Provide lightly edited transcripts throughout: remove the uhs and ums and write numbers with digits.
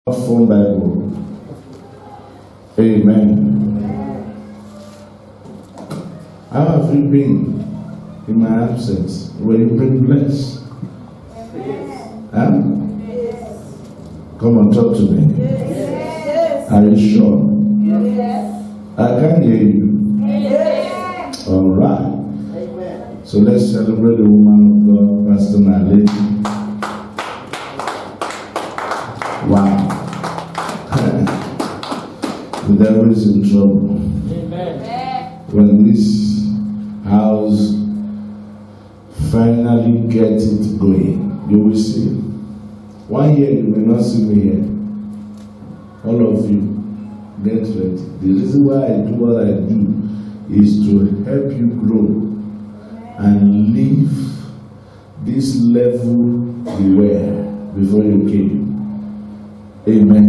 Phone Bible. Amen. How have you been in my absence? Were you been blessed? Huh? Come on, talk to me. Are you sure? I can hear you. All right. So let's celebrate the woman of God, Pastor Naledi. Wow. The devil is in trouble. Amen. When this house finally gets it going, you will see. 1 year you may not see me here. All of you, get ready. The reason why I do what I do is to help you grow and leave this level you were before you came. Amen.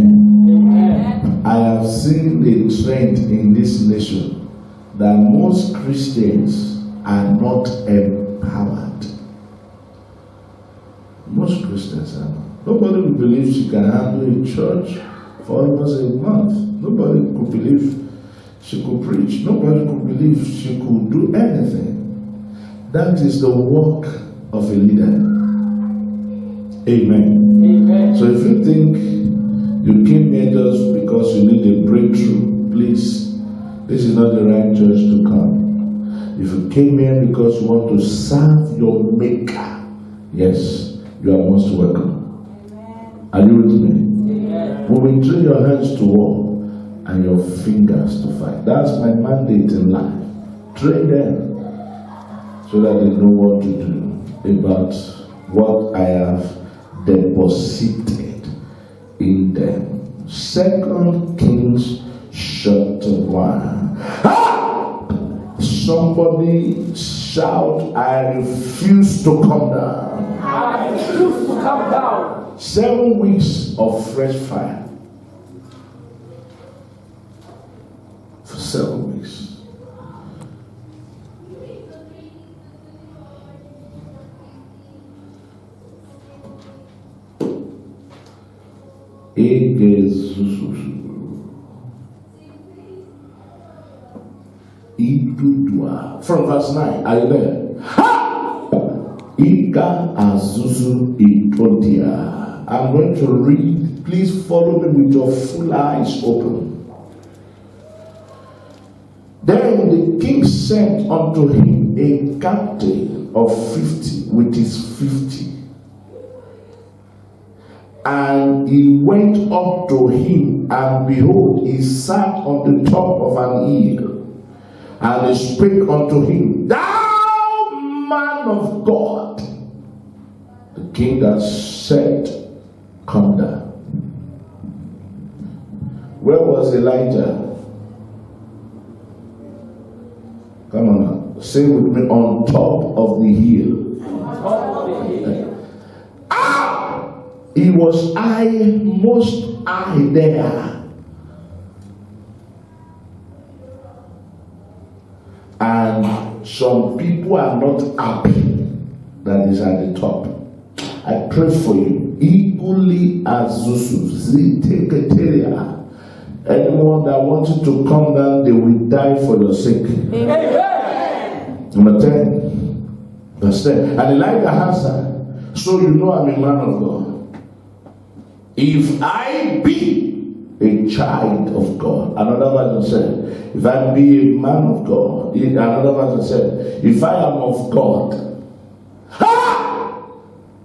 Amen. I have seen a trend in this nation that most Christians are not empowered. Most Christians are not. Nobody will believe she can handle a church for almost a month. Nobody could believe she could preach. Nobody could believe she could do anything. That is the work of a leader. Amen. Amen. So if you think you came here just because you need a breakthrough, please, this is not the right church to come. If you came here because you want to serve your maker, yes, you are most welcome. Amen. Are you with me? Amen. We will train your hands to war and your fingers to fight. That's my mandate in life. Train them so that they know what to do about what I have deposited in them. 2 Kings chapter 1. Somebody shout, I refuse to come down. I refuse to come down. 7 weeks of fresh fire. For 7 weeks. From verse 9, are you there? I'm going to read. Please follow me with your full eyes open. Then the king sent unto him a captain of 50 with his 50. And he went up to him, and behold, he sat on the top of an hill. And he spake unto him, Thou man of God. The king that said, Come down. Where was Elijah? Come on now. Say with me, on top of the hill. He was most high there. And some people are not happy that is at the top. I pray for you. Equally as anyone that wanted to come down, they will die for your sake. Amen. Number 10. Verse 10. And Elijah answered, So you know I'm a man of God. If I be a child of God, another version said, if I be a man of God, another version said, if I am of God,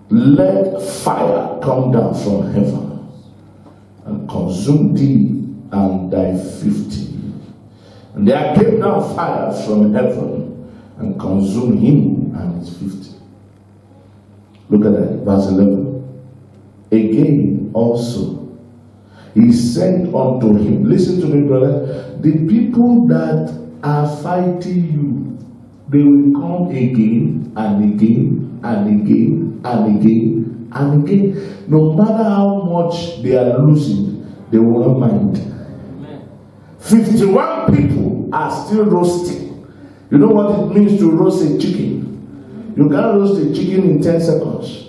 let fire come down from heaven and consume thee and thy 50. And there came down fire from heaven and consumed him and his 50. Look at that, verse 11. Again also, he sent unto him. Listen to me, brother. The people that are fighting you, they will come again and again and again and again and again. No matter how much they are losing, they will not mind. 51 people are still roasting. You know what it means to roast a chicken? You can't roast a chicken in 10 seconds.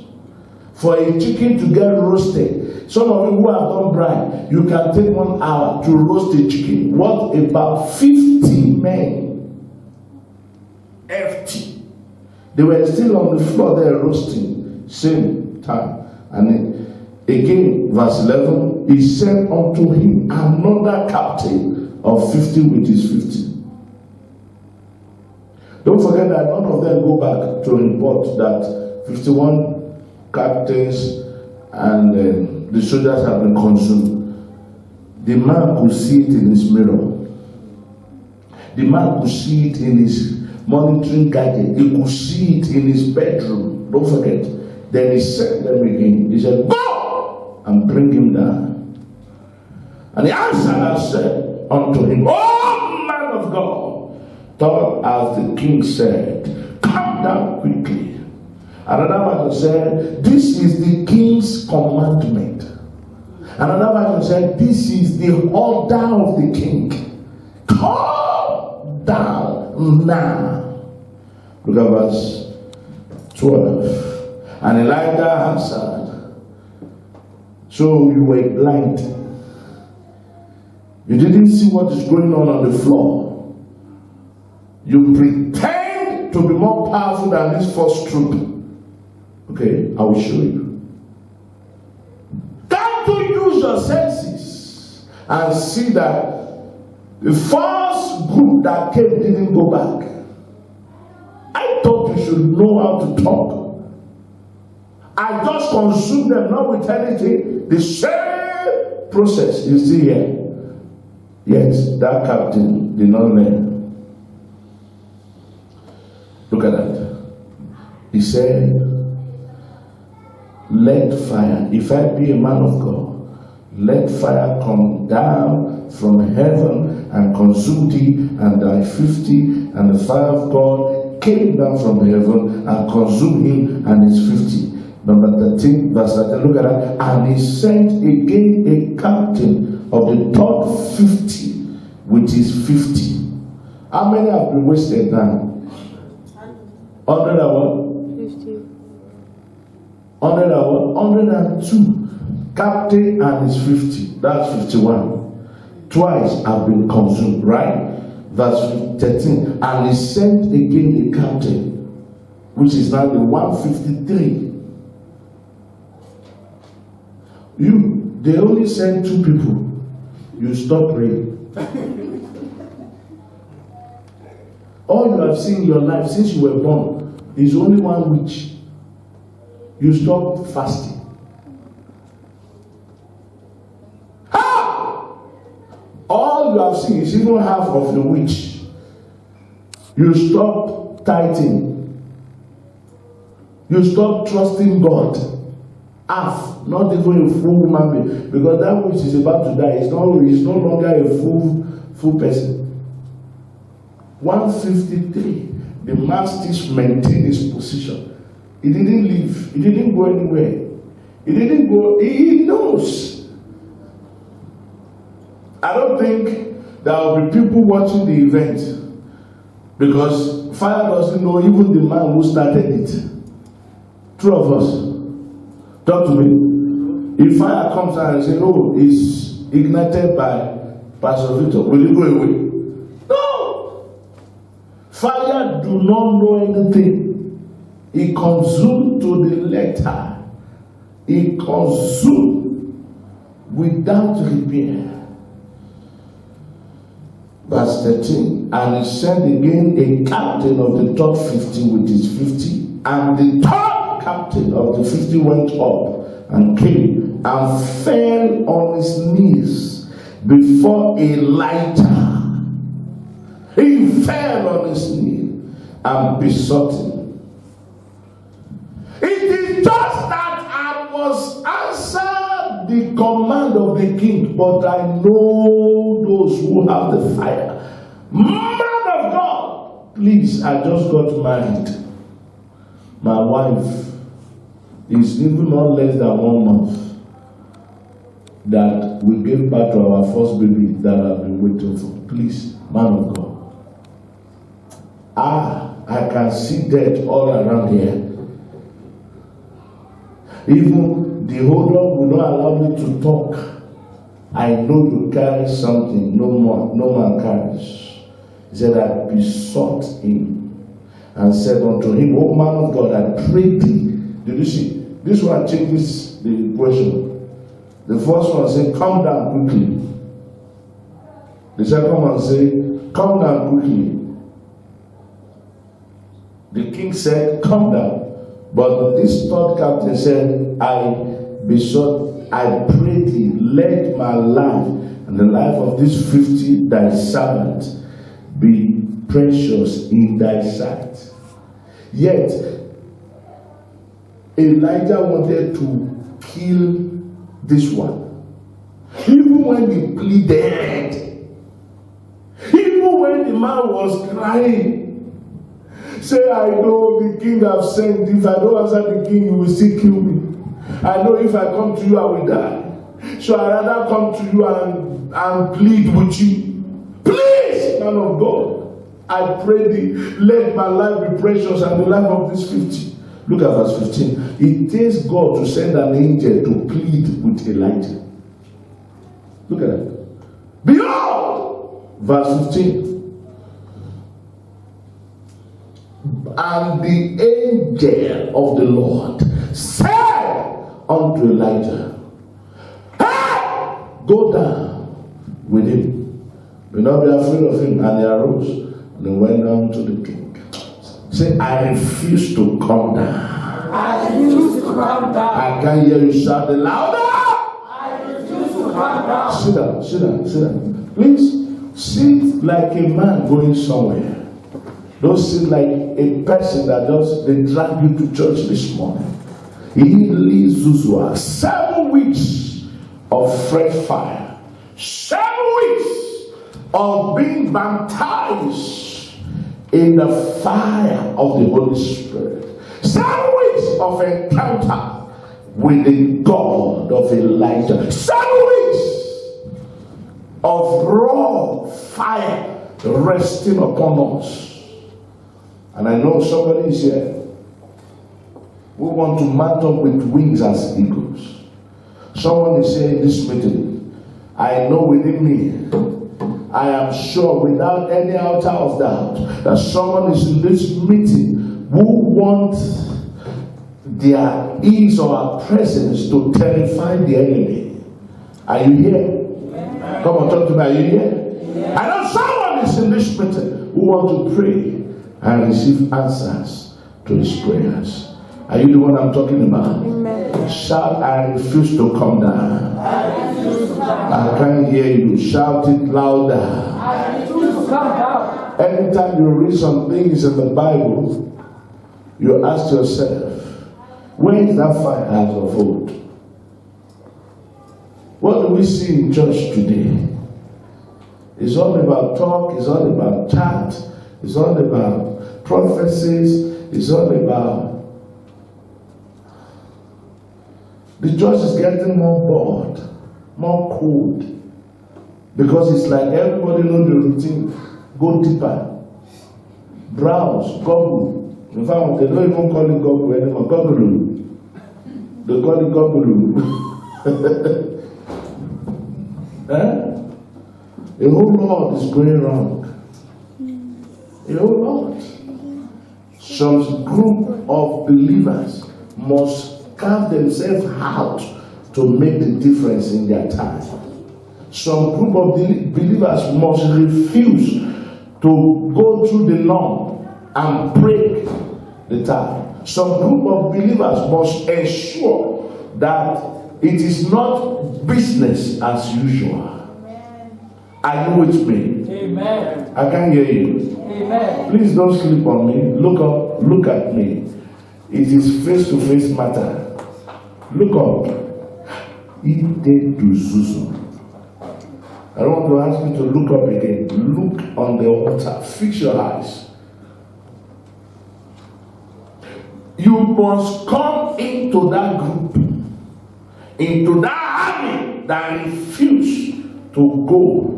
For a chicken to get roasted, Some of you who have done bride, you can take 1 hour to roast a chicken. What about 50 men? FT. They were still on the floor there roasting. Same time. And then, again, verse 11, he sent unto him another captain of 50 with his 50. Don't forget that none of them go back to report that 51 captains and the soldiers have been consumed. The man could see it in his mirror. The man could see it in his monitoring gadget. He could see it in his bedroom. Don't forget. Then he sent them again. He said, go and bring him down. And he answered and said unto him, O man of God, thought as the king said, come down quickly. Another version said, this is the king's commandment. Another version said, this is the order of the king. Come down now. Look at verse 12. And Elijah answered, so you were blind. You didn't see what is going on the floor. You pretend to be more powerful than this first troop. Okay, I will show you. Time to use your senses and see that the first group that came didn't go back. I thought you should know how to talk. I just consumed them, not with anything. The same process you see here. Yes, that captain did not learn. Look at that. He said, let fire, if I be a man of God, let fire come down from heaven and consume thee and thy 50. And the fire of God came down from heaven and consumed him and his 50. Number 13, verse 13, look at that. And he sent again a captain of the third 50 with his 50. How many have been wasted now? 100 and what? 50. 100 and what? 102. Captain and his 50. That's 51. Twice have been consumed, right? Verse 13. And he sent again a captain, which is now the 153. They only send 2 people. You stop praying. All you have seen in your life since you were born is only one witch. You stop fasting. Ha! All you have seen is even half of the witch. You stop tithing. You stop trusting God. Half, not even a full human being, because that which is about to die is no longer a full person. 153. The man still maintained his position. He didn't leave. He didn't go anywhere. He didn't go. He knows. I don't think there will be people watching the event, because fire doesn't know even the man who started it. 2 of us. Talk to me. If fire comes out and says, oh, it's ignited by Pastor Victor, will you go away? No. Fire do not know anything. It consumed to the letter. It consumed without repair. Verse 13. And he sent again a captain of the top 50 with his 50. And the top captain of the 50 went up and came and fell on his knees before Elijah. He fell on his knee and besought him. It is just that I must answer the command of the king, but I know those who have the fire. Man of God, please, I just got married. My wife is even not less than 1 month that we gave birth to our first baby that I've been waiting for. Please, man of God. I can see death all around here. Even the hold up will not allow me to talk. I know you carry something no man carries. He said, I besought him and said unto him, O man of God, I pray thee. Did you see? This one changes the question. The first one said, come down quickly. The second one said, come down quickly. The king said, come down. But this third captain said, I pray thee, let my life and the life of this 50 thy servant be precious in thy sight. Yet Elijah wanted to kill this one. Even when he pleaded, even when the man was crying, say, I know the king have sent. If I don't answer the king, he will still kill me. I know if I come to you, I will die. So I rather come to you and plead with you. Please, man of God, I pray thee, let my life be precious and the life of this 50. Look at verse 15. It takes God to send an angel to plead with Elijah. Look at that. Behold, verse 15. And the angel of the Lord said unto Elijah, hey, go down with him. Do not be afraid of him. And they arose and they went down to the king. Say, I refuse to come down. I refuse to come down. I can't hear you shout louder. I refuse to come down. Sit down, sit down, sit down. Please sit like a man going somewhere. Don't sit like a person that they drag you to church this morning. He leads Zuzua 7 weeks of fresh fire, 7 weeks of being baptized in the fire of the Holy Spirit, 7 weeks of encounter with the God of Elijah, 7 weeks of raw fire resting upon us. And I know somebody is here who want to mount up with wings as eagles. Someone is saying this meeting, I know within me, I am sure without any iota of doubt, that someone is in this meeting who wants their ease or our presence to terrify the enemy. Are you here? Yeah. Come on, talk to me. Are you here? Yeah. I know someone is in this meeting who wants to pray and receive answers to his prayers. Are you the one I'm talking about? Amen. Shout, I refuse to come down. I can't hear you. Shout it louder. I refuse to come down. Anytime you read some things in the Bible, you ask yourself, where is that fire as of old? What do we see in church today? It's all about talk, it's all about chat, it's all about prophecies, it's all about... The church is getting more bored, more cold, because it's like everybody knows the routine. Go deeper, browse, Google. In fact, they don't even call it Google anymore. Google. They call it Google. A whole lot is going wrong. A whole lot. Some group of believers must carve themselves out to make the difference in their time. Some group of believers must refuse to go through the norm and break the tie. Some group of believers must ensure that it is not business as usual. Are you with me? Amen. I can't hear you. Amen. Please don't sleep on me. Look up, look at me. It is face-to-face matter. Look up. Ide duzuzu. I don't want to ask you to look up again. Look on the altar. Fix your eyes. You must come into that group, into that army that refuse to go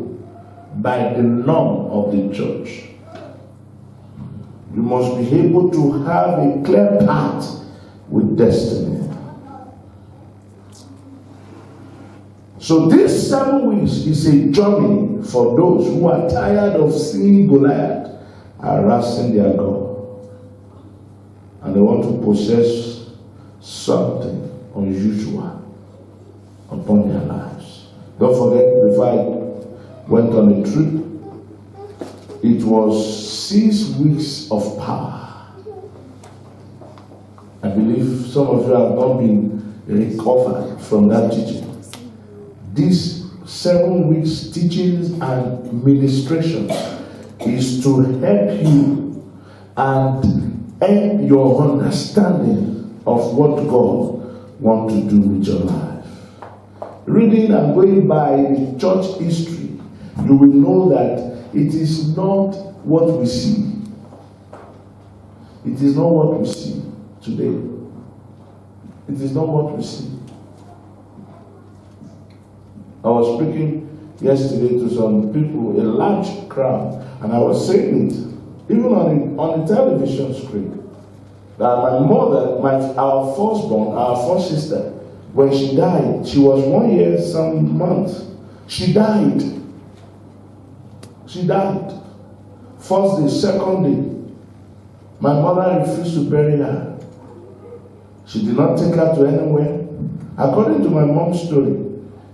by the norm of the church. You must be able to have a clear path with destiny. So this 7 weeks is a journey for those who are tired of seeing Goliath harassing their God. And they want to possess something unusual upon their lives. Don't forget, before I went on a trip, it was 6 weeks of power. I believe some of you have not been recovered from that teaching. These 7 weeks teachings and ministration is to help you and help your understanding of what God wants to do with your life. Reading and going by the church history, you will know that it is not what we see. It is not what we see today. It is not what we see. I was speaking yesterday to some people, a large crowd, and I was saying it, even on the television screen, that my mother, our firstborn, our first sister, when she died, she was 1 year, some months. She died. She died. First day, second day. My mother refused to bury her. She did not take her to anywhere. According to my mom's story,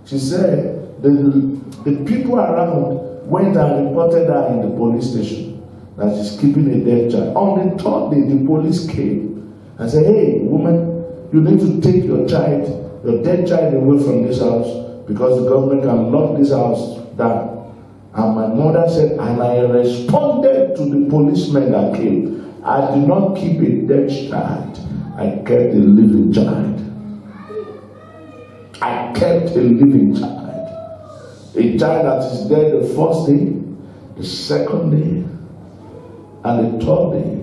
she said the people around went and reported her in the police station that she's keeping a dead child. On the third day, the police came and said, "Hey, woman, you need to take your child, your dead child, away from this house because the government can lock this house down." And my mother said, and I responded to the policemen that came. I did not keep a dead child. I kept a living child. I kept a living child. A child that is dead the first day, the second day, and the third day.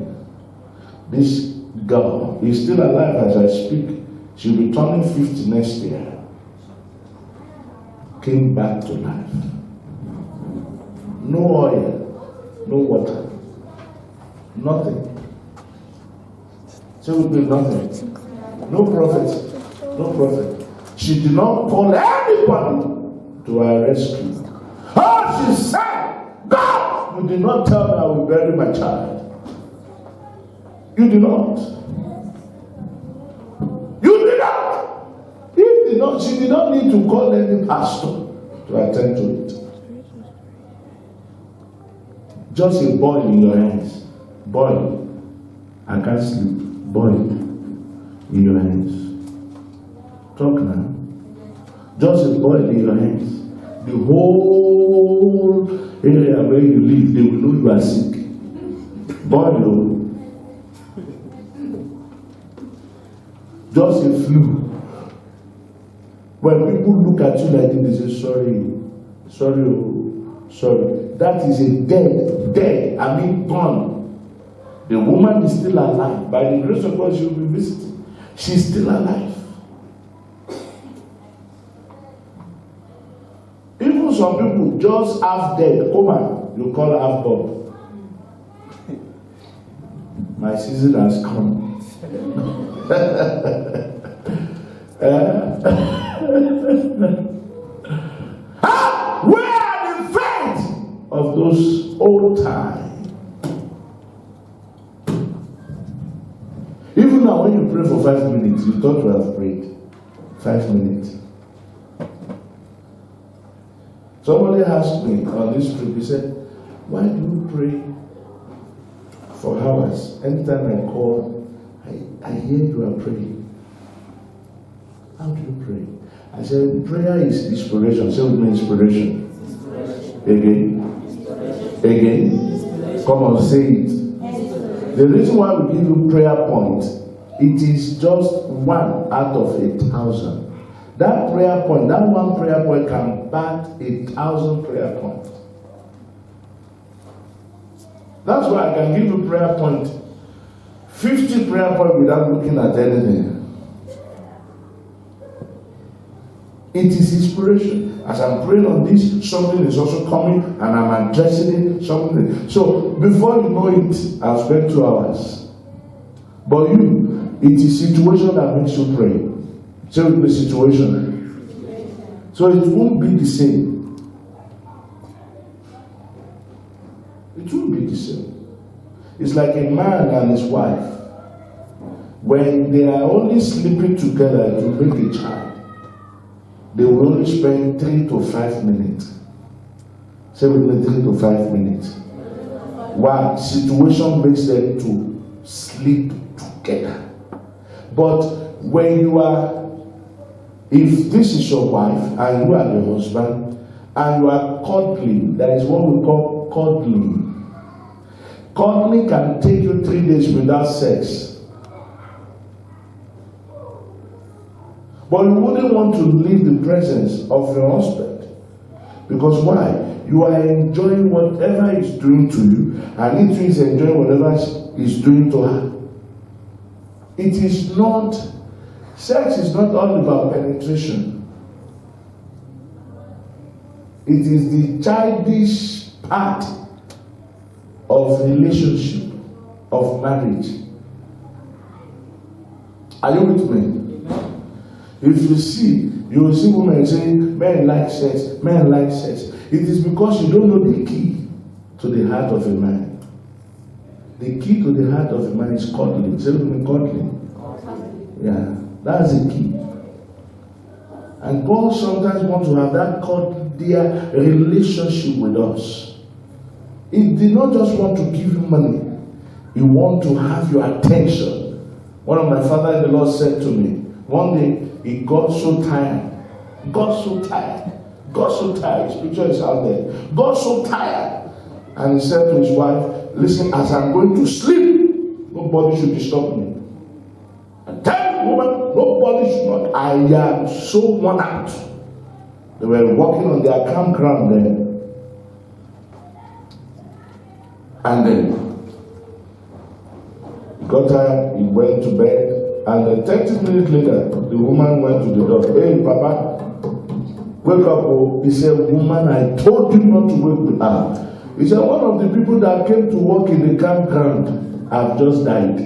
This girl is still alive as I speak. She'll be turning 50 next year. Came back to life. No oil, no water, nothing. She would be nothing. No prophet, no prophet. She did not call anybody to her rescue. Oh, she said, "God, you did not tell me I will bury my child. You did not. You did not." She did not need to call any pastor to attend to it. Just a boil in your hands. Boil. I can't sleep. Boil in your hands. Talk now. Just a boil in your hands. The whole area where you live, they will know you are sick. Boil. Just a flu. When people look at you like this, they say, "Sorry, sorry, sorry." That is a dead, I mean gone. The woman is still alive. By the grace of God, she will be visiting. She's still alive. Even some people just half dead. Come on, you call her half Bob. My season has come. Where are the faith of those old times? Even now, when you pray for 5 minutes, you thought you have prayed 5 minutes. Somebody asked me on this trip, he said, "Why do you pray for hours? Anytime I call, I hear you are praying. How do you pray?" I said, "Prayer is inspiration." Say with me, inspiration. Again. Again. Come on, say it. The reason why we give you prayer points, it is just 1 out of 1,000. That prayer point, that one prayer point can back 1,000 prayer points. That's why I can give you prayer point, 50 prayer points without looking at anything. It is inspiration. As I'm praying on this, something is also coming and I'm addressing it. Something. So before you know it, I've spent 2 hours. But it is situation that makes you pray. Say with me, situation. So it won't be the same. It won't be the same. It's like a man and his wife. When they are only sleeping together to make a child, they will only spend 3 to 5 minutes. Say with me, 3 to 5 minutes. One situation makes them to sleep together. But when you are, if this is your wife and you are the husband and you are cuddling, that is what we call cuddling. Cuddling can take you 3 days without sex. But you wouldn't want to leave the presence of your husband. Because why? You are enjoying whatever he's doing to you, and he too is enjoying whatever he's doing to her. It is not, sex is not all about penetration. It is the childish part of relationship, of marriage. Are you with me? If you will see women saying, men like sex, men like sex. It is because you don't know the key to the heart of a man. The key to the heart of a man is cuddling. Say with me, cuddling. Yeah, that's the key. And God sometimes wants to have that cordial relationship with us. He did not just want to give you money. He wants to have your attention. One of my father-in-law said to me, one day he got so tired. His picture is out there. Got so tired. And he said to his wife, listen, as I'm going to sleep, nobody should disturb me. And tell the woman, nobody should not. I am so worn out. They were walking on their campground there. And then he got tired, he went to bed. And 30 minutes later, the woman went to the door. Hey, Papa, wake up. Oh. He said, woman, I told you not to wake up. He said, one of the people that came to work in the campground have just died.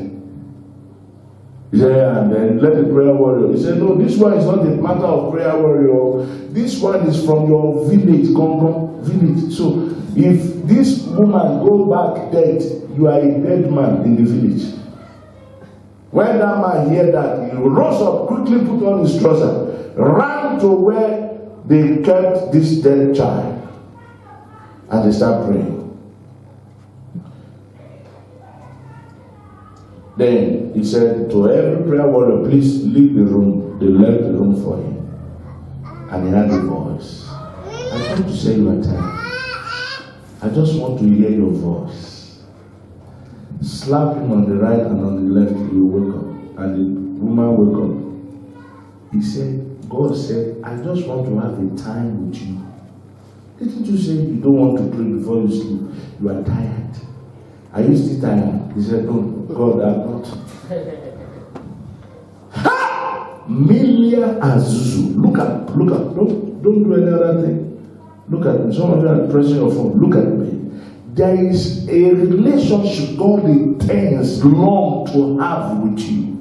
He said, yeah, and then let the prayer warrior. He said, no, this one is not a matter of prayer warrior. This one is from your village, Gongon village. So if this woman go back dead, you are a dead man in the village. When that man heard that, he rose up, quickly put on his trousers, ran to where they kept this dead child, and they start praying. Then he said to every prayer warrior, please leave the room. They left the room for him. And he had a voice. I want to say you are tired. I just want to hear your voice. Slap him on the right and on the left, he will wake up. And the woman woke up. He said, God said, I just want to have a time with you. Didn't you say you don't want to pray before you sleep? You are tired. Are you still tired? He said, no, God, I'm not. Ha! Milia Azuzu. Look at. Don't do any other thing. Look at me. Some of you are pressing your phone. Look at me. There is a relationship God intends long to have with you.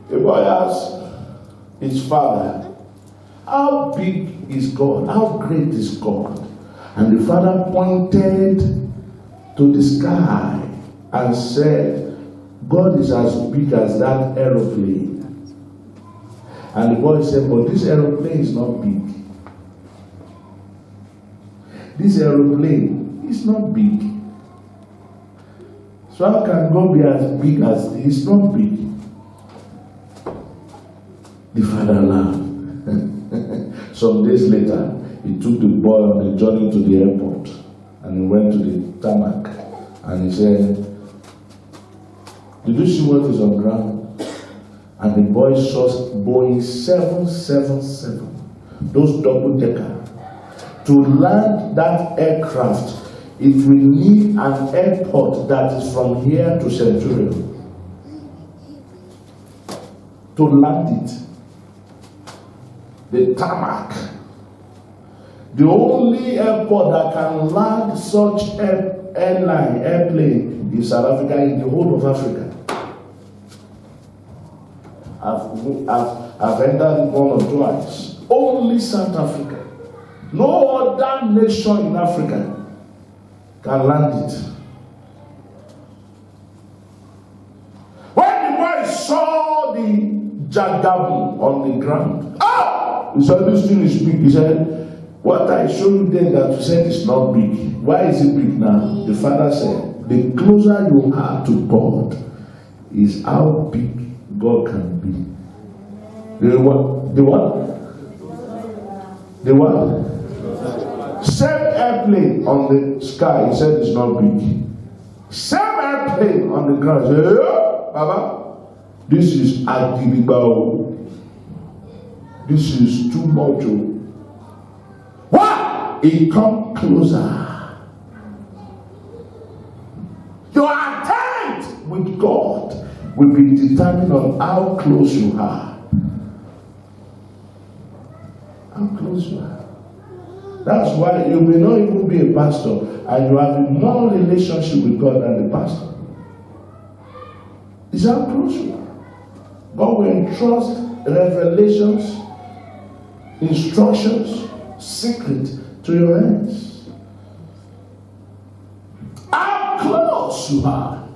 The boy asked his father, how big is God? How great is God? And the father pointed to the sky and said, God is as big as that aeroplane. And the boy said, but this aeroplane is not big. This aeroplane is not big. So how can God be as big as this? It's not big. The father laughed. Some days later, he took the boy on a journey to the airport, and he went to the tarmac, and he said, did you see what is on ground? And the boy saw Boeing 777, those double-decker. To land that aircraft, it will need an airport that is from here to Centurion. To land it. The tarmac. The only airport that can land such airplane in South Africa, in the whole of Africa. I've I've entered one or twice. Only South Africa. No other nation in Africa can land it. When the boy saw the jagabu on the ground, he said, this thing is big. He said, what I showed you then that you said is not big. Why is it big now? The father said, the closer you are to God is how big God can be. The what? The what? The what? Same airplane on the sky, he said it's not big. Same airplane on the ground, he said, oh, Baba, this is Adeoye. This is too much. What? He come closer. Your attempt with God will be determined on how close you are. How close you are. That's why you may not even be a pastor and you have a more relationship with God than the pastor. It's how close you are. God will entrust revelations, instructions, secret to your hands. How close you are.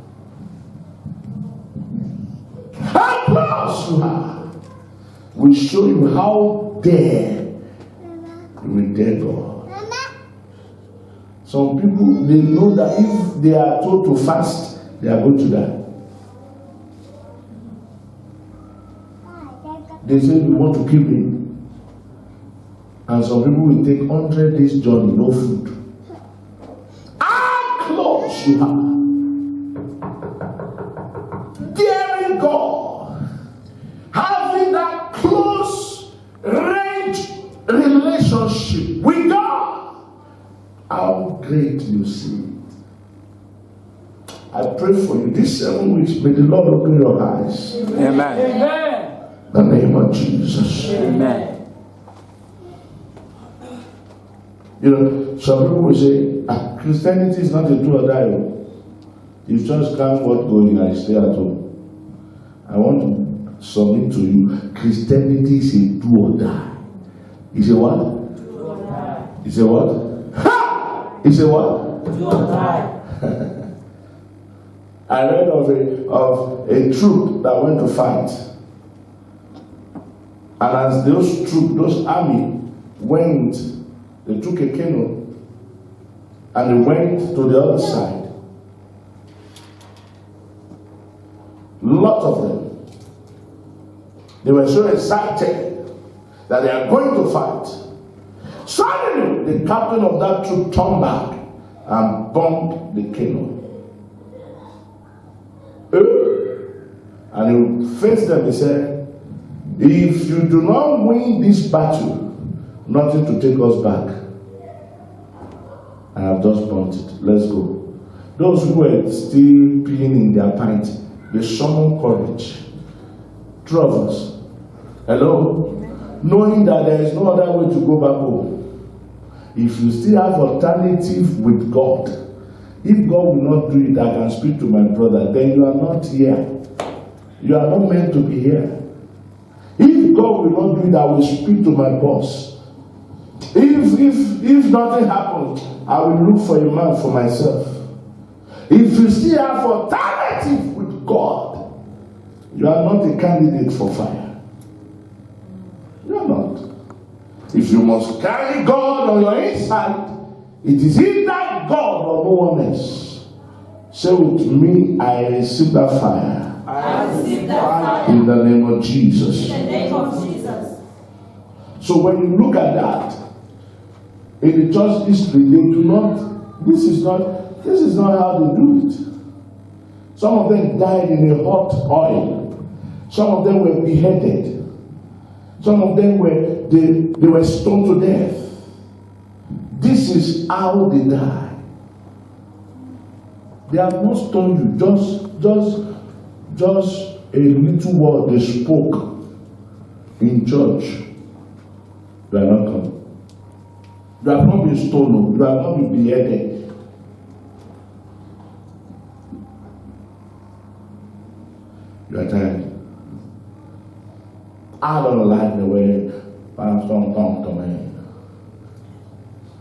How close you are will show you how dare you will dare God. Some people, they know that if they are told to fast, they are going to die. They say we want to kill him. And some people will take 100 days journey, no food. How close you are. Daring God. Having that close range relationship with God. How great you see it. I pray for you this 7 weeks. May the Lord open your eyes. Amen. Amen. In the name of Jesus. Amen. You know, some people will say, Christianity is not a do or die. You just can't what going and stay at home. I want to submit to you, Christianity is a do or die. It's a what? Do or die. It's a what? Ha! It's a what? Do or die. I read of a troop that went to fight. And as those army went, they took a canoe and they went to the other side. Lots of them. They were so excited that they are going to fight. Suddenly, the captain of that troop turned back and bombed the canoe. And he faced them, he said, if you do not win this battle, nothing to take us back. I have just bumped it. Let's go. Those who were still peeing in their pint, they summoned courage. Two of us. Hello? Knowing that there is no other way to go back home. If you still have alternative with God, if God will not do it, I can speak to my brother, then you are not here. You are not meant to be here. If God will not do it, I will speak to my boss. If nothing happens, I will look for a man for myself. If you still have alternative with God, you are not a candidate for fire. You are not. If you must carry God on your inside, it is either God or no one else. Say with me, I receive that fire. I receive that fire. In the name of Jesus. In the name of Jesus. So when you look at that, in the church history, they do not, this is not how they do it. Some of them died in a hot oil. Some of them were beheaded. Some of them they were stoned to death. This is how they die. They have not stoned you, just a little word they spoke in church. You are not coming. You have not been stoned. You have not been beheaded. You are tired. I don't like the way Pastor talk to me.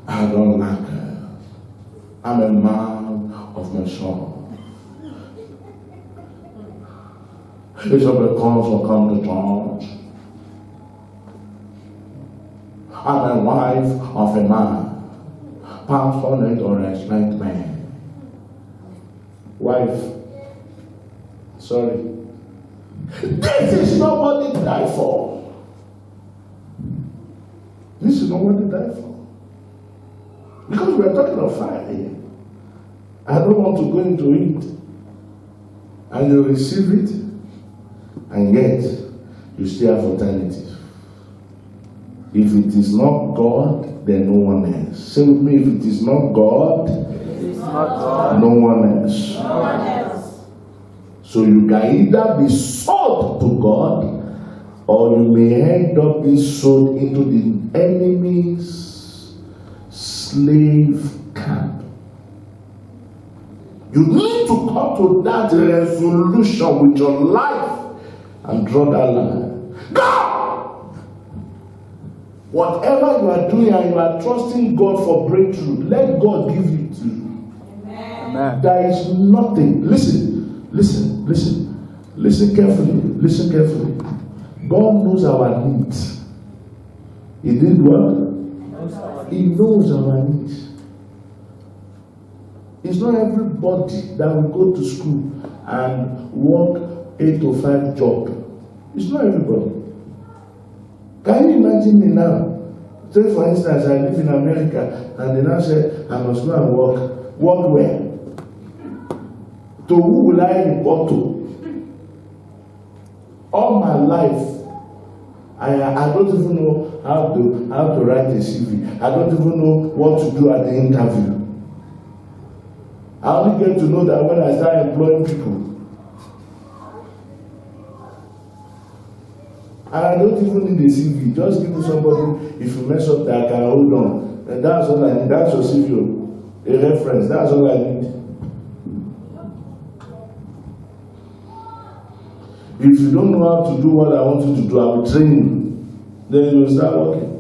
I don't like it. I'm a man of my soul. It's not because I come to church. I'm a wife of a man. Pastor need to respect me. Wife, sorry. This is not what they died for. This is not what they died for. Because we are talking of fire here. I don't want to go into it. And you receive it, and yet you still have alternative. If it is not God, then no one else. Say with me, if it is not God, no one else. No one else. So you can either be sold to God, or you may end up being sold into the enemy's slave camp. You need to come to that resolution with your life and draw that line. God! Whatever you are doing and you are trusting God for breakthrough, let God give it to you. Amen. There is nothing. Listen carefully. God knows our needs. He did what? He knows our needs. It's not everybody that will go to school and work 8 to 5 job. It's not everybody. Can you imagine me now? Say for instance, I live in America and they now say I must go and work. Work where? To who will I report to? All my life, I don't even know how to write a CV. I don't even know what to do at the interview. I only get to know that when I start employing people. And I don't even need a CV. Just give me somebody, if you mess up that I can hold on. And that's all I need. That's your CV. A reference. That's all I need. If you don't know how to do what I want you to do, I will train you. Then you will start working.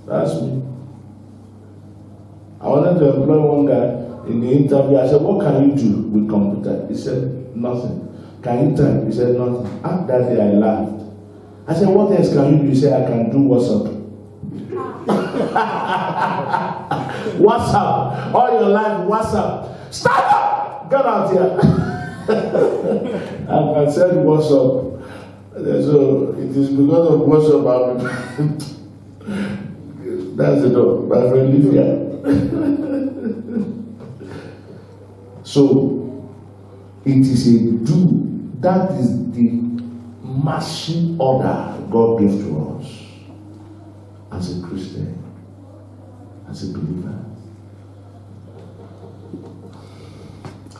That's me. I wanted to employ one guy in the interview. I said, what can you do with computer? He said, nothing. Can you type? He said, nothing. After that day, I laughed. I said, what else can you do? He said, I can do WhatsApp. WhatsApp. All your life, WhatsApp. Stand up! Get out here. I can send WhatsApp. So it is because of WhatsApp. That's it all. My friend live here. So it is a do. That is the marching order God gave to us as a Christian, as a believer.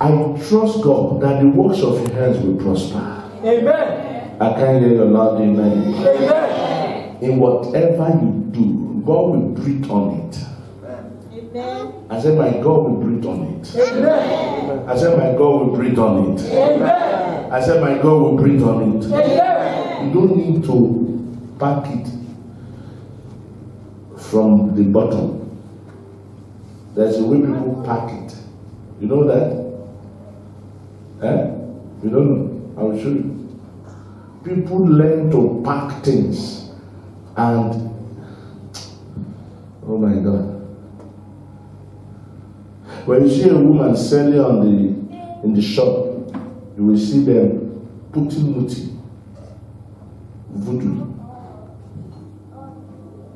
I trust God that the works of your hands will prosper. Amen. I can't hear your loud amen. Amen. In whatever you do, God will breathe on it. Amen. I said, my God will breathe on it. Amen. I said, my God will breathe on it. Amen. I said, my God will breathe on it. Amen. You don't need to pack it from the bottom. There's a way people pack it. You know that? You don't know? I will show you. People learn to pack things and oh my God. When you see a woman selling in the shop, you will see them putting muti, voodoo,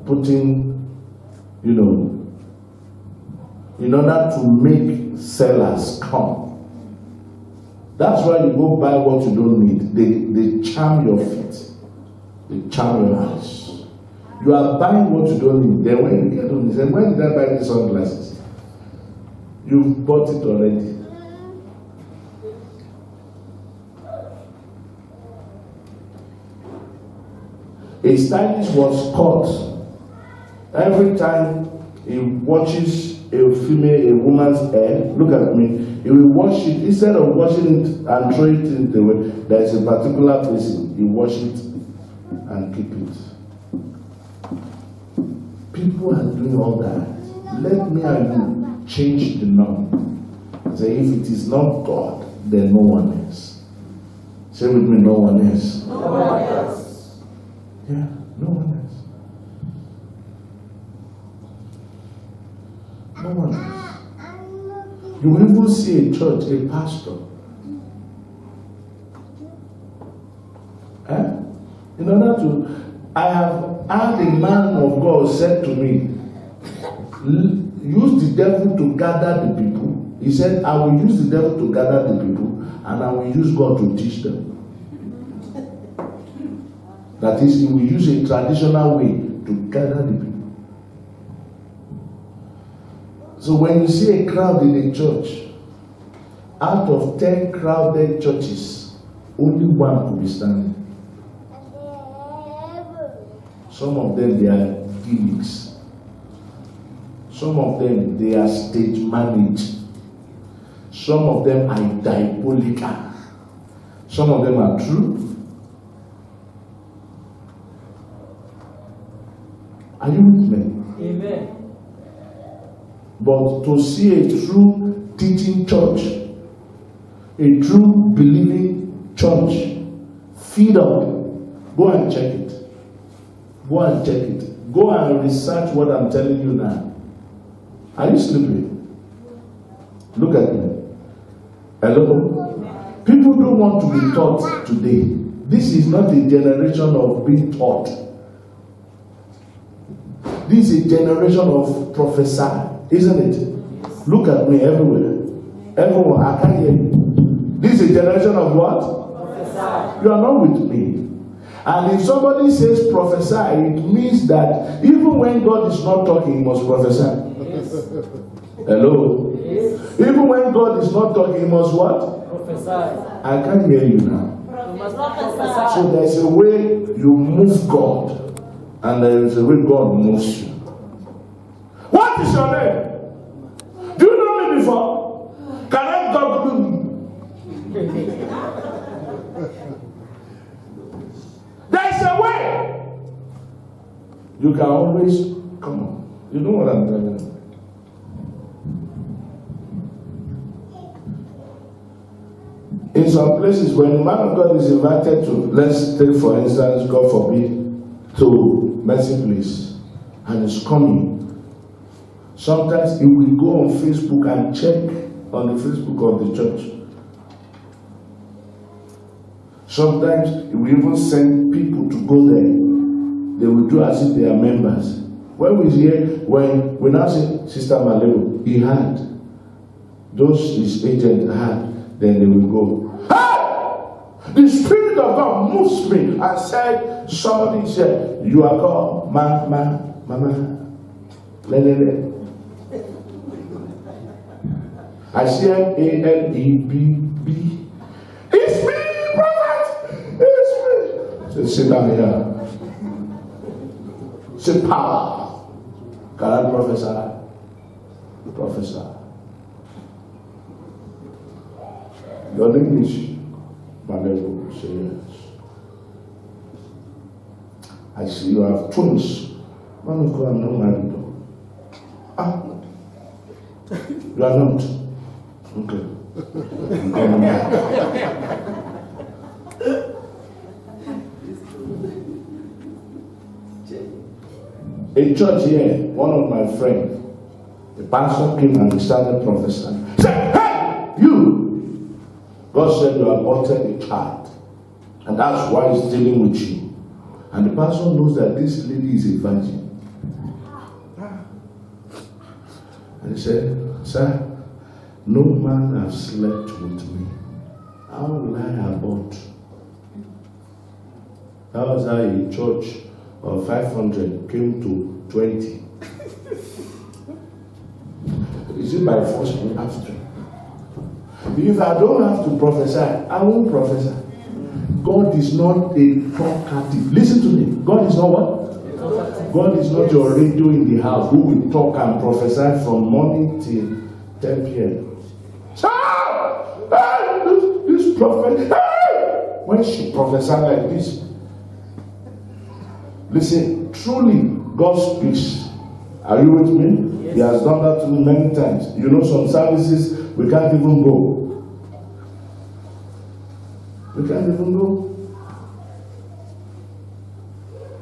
putting, in order to make sellers come. That's why you go buy what you don't need. They charm your feet. They charm your eyes. You are buying what you don't need. Then when you get home, you say, when did I buy these sunglasses? You've bought it already. A stylist was caught every time he watches a woman's hair. Look at me. He will wash it, instead of washing it and throw it away, there is a particular place he wash it and keep it. People are doing all that. Let me and you change the norm. Say, if it is not God, then no one else. Say with me, no one else. No one else. Yeah, no one else. No one else. You will even see a church, a pastor. In order to, I have had a man of God said to me, use the devil to gather the people. He said, I will use the devil to gather the people, and I will use God to teach them. That is, he will use a traditional way to gather the people. So when you see a crowd in a church, out of 10 crowded churches, only one could be standing. Some of them, they are gimmicks. Some of them, they are stage managed. Some of them are diabolical. Some of them are true. Are you with me? Amen. But to see a true teaching church, a true believing church, feed up, go and check it. Go and check it. Go and research what I'm telling you now. Are you sleeping? Look at me. Hello? People don't want to be taught today. This is not a generation of being taught. This is a generation of prophesy, isn't it? Look at me everywhere. Everyone, I can't hear you. This is a generation of what? Prophesy. You are not with me. And if somebody says prophesy, it means that even when God is not talking, he must prophesy. Yes. Hello? Yes. Even when God is not talking, he must what? Prophesy. I can't hear you now. You must prophesy. So there's a way you move God, and there is a way God moves you. What is your name? Do you know me before? Can I talk to you? There's a way. You can always come on. You know what I'm telling you. In some places, when the man of God is invited to, let's take for instance, God forbid, to Mercy Place, and is coming, sometimes he will go on Facebook and check on the Facebook of the church. Sometimes he will even send people to go there. They will do as if they are members. When we hear, when we now say, Sister Malebo, he had, those his agent had, then they will go. Hey! The Spirit of God moves me and said, somebody said, you are called mama, lelele. I said ALEBB. It's me, prophet! It's me. Say, sit down here. Say power. Can I prophesy? Prophesy. Your English, Malebo, say yes. I see you have twins. One of them, I'm not married. Ah, you are not. Okay. I'm coming back. A church here, one of my friends, the pastor came and he started prophesying. He said, hey, you! God said you aborted a child, and that's why he's dealing with you. And the pastor knows that this lady is a virgin. And he said, sir, no man has slept with me. How will I abort? That was how a church of 500 came to 20. Is it by force we have to? If I don't have to prophesy, I won't prophesy. God is not a talkative. Listen to me. God is not what? God is not your radio in the house who will talk and prophesy from morning till 10 p.m. This prophet, when she prophesied like this, Listen, truly, God speaks. Are you with me? Yes. He has done that to me many times. You know, some services, we can't even go. We can't even go.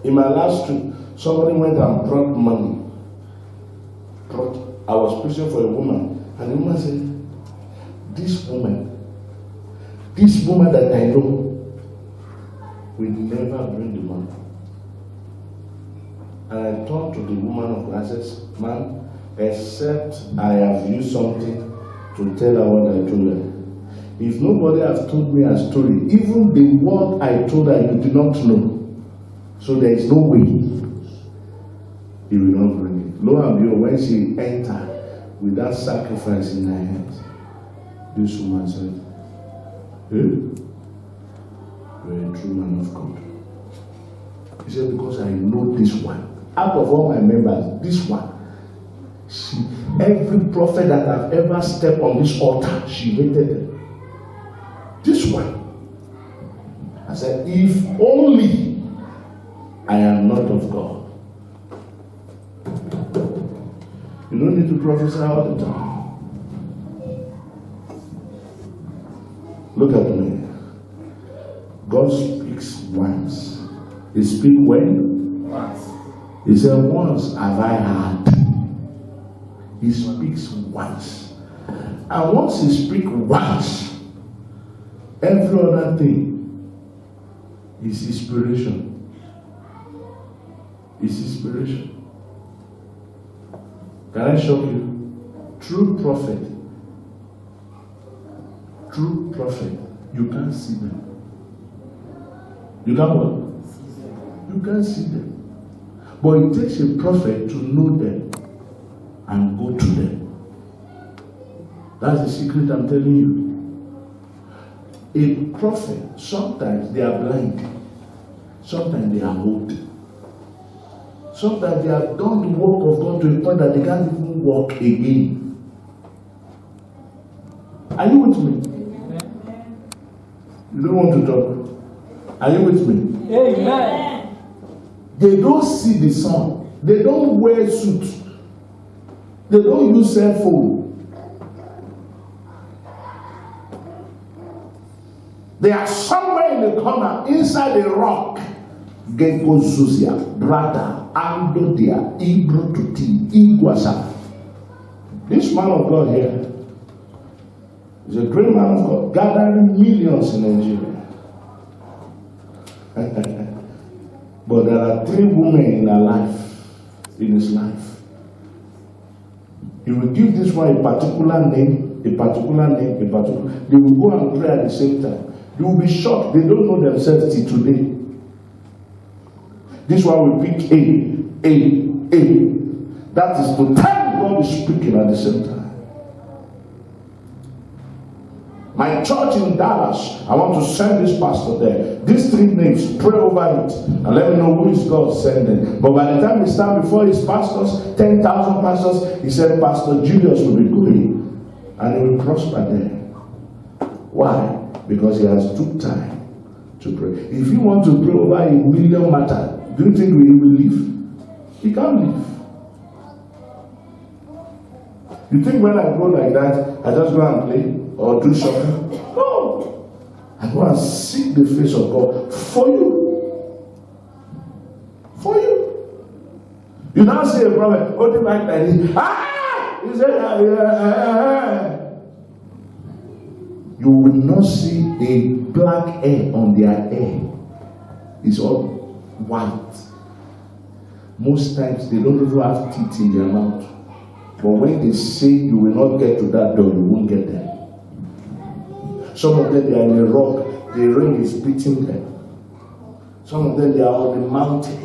In my last trip, somebody went and brought money. I was preaching for a woman, and the woman said, this woman that I know will never bring the money. And I turned to the woman of God and said, ma'am, except I have used something to tell her what I told her. If nobody has told me a story, even the word I told her you did not know, so there is no way he will not bring it. Lo and behold, when she entered with that sacrifice in her hands, this woman said, hey, you're a true man of God. He said, because I know this one. Out of all my members, this one. Every prophet that I've ever stepped on this altar, she hated them. This one. I said, if only I am not of God. You don't need to prophesy all the time. Look at me. God speaks once. He speaks when? Once. He said, once have I heard. He speaks once. And once he speaks once, every other thing is inspiration. Is inspiration. Can I shock you? True prophet, you can't see them. You can't what? You can't see them. But it takes a prophet to know them and go to them. That's the secret I'm telling you. A prophet, sometimes they are blind. Sometimes they are old. Sometimes they have done the work of God to a point that they can't even walk again. Are you with me? You don't want to talk. Are you with me? Amen. They don't see the sun. They don't wear suits. They don't use cell phone. They are somewhere in the corner, inside a rock. Gecko Zuzia, brother, Andodia, Ibrututi, Iguasa. This man of God here is a great man of God, gathering millions in Nigeria. But there are 3 women in her life, in his life. He will give this one a particular name, a particular name, a particular. They will go and pray at the same time. You will be shocked. They don't know themselves till today. This one will pick A. That is the time God is speaking at the same time. My church in Dallas, I want to send this pastor there. These 3 names, pray over it and let me know who is God sending. But by the time we stand before his pastors, 10,000 pastors, he said, Pastor Julius will be going and he will prosper there. Why? Because he has took time to pray. If you want to pray over a million matter, do you think he will leave? He can't leave. You think when I go like that, I just go and play or do something? No. I go and seek the face of God for you. For you. You now see a prophet holding back like this. Ah! He said, You will not see a black hair on their hair. It's all white. Most times they don't even have teeth in their mouth. But when they say you will not get to that door, you won't get there. Some of them, they are in a rock. The rain is beating them. Some of them, they are on the mountain.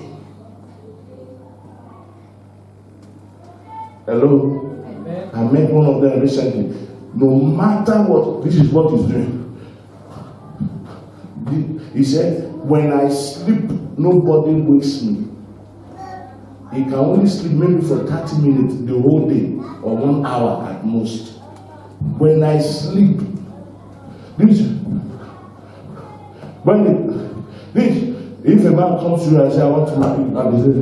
Hello? Amen. I met one of them recently. No matter what, this is what he's doing. He said, when I sleep, nobody wakes me. He can only sleep maybe for 30 minutes the whole day or 1 hour at most. When I sleep, If a man comes to you and says, I want to marry you, and he says,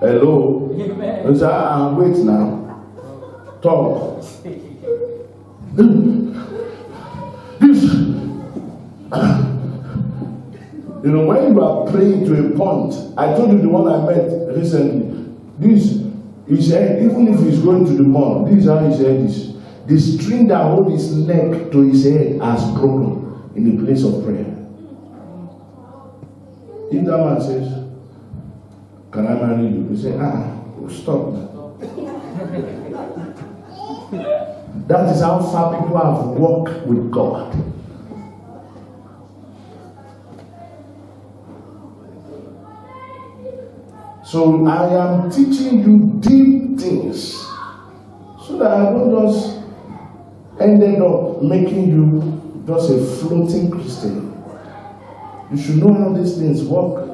hello? You say, wait now. Talk. This, when you are praying to a point, I told you the one I met recently, his head, even if he's going to the mall, this is how his head is. The string that holds his neck to his head has broken in the place of prayer. If that man says, can I marry you? You say, stop. That is how far people have walked with God. So I am teaching you deep things so that I don't just ended up making you just a floating Christian. You should know how these things work.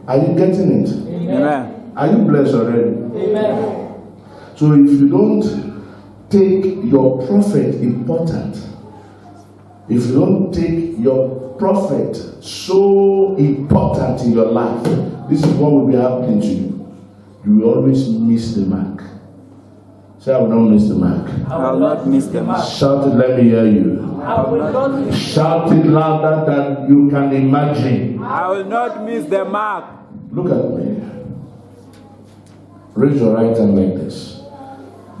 Are you getting it? Amen. Are you blessed already? Amen. So if you don't take your prophet important, if you don't take your prophet so important in your life, this is what will be happening to you. You will always miss the mark. Say, I will not miss the mark. I will not miss the mark. Shout it, let me hear you. I will not miss. Shout it louder than you can imagine. I will not miss the mark. Look at me. Raise your right hand like this.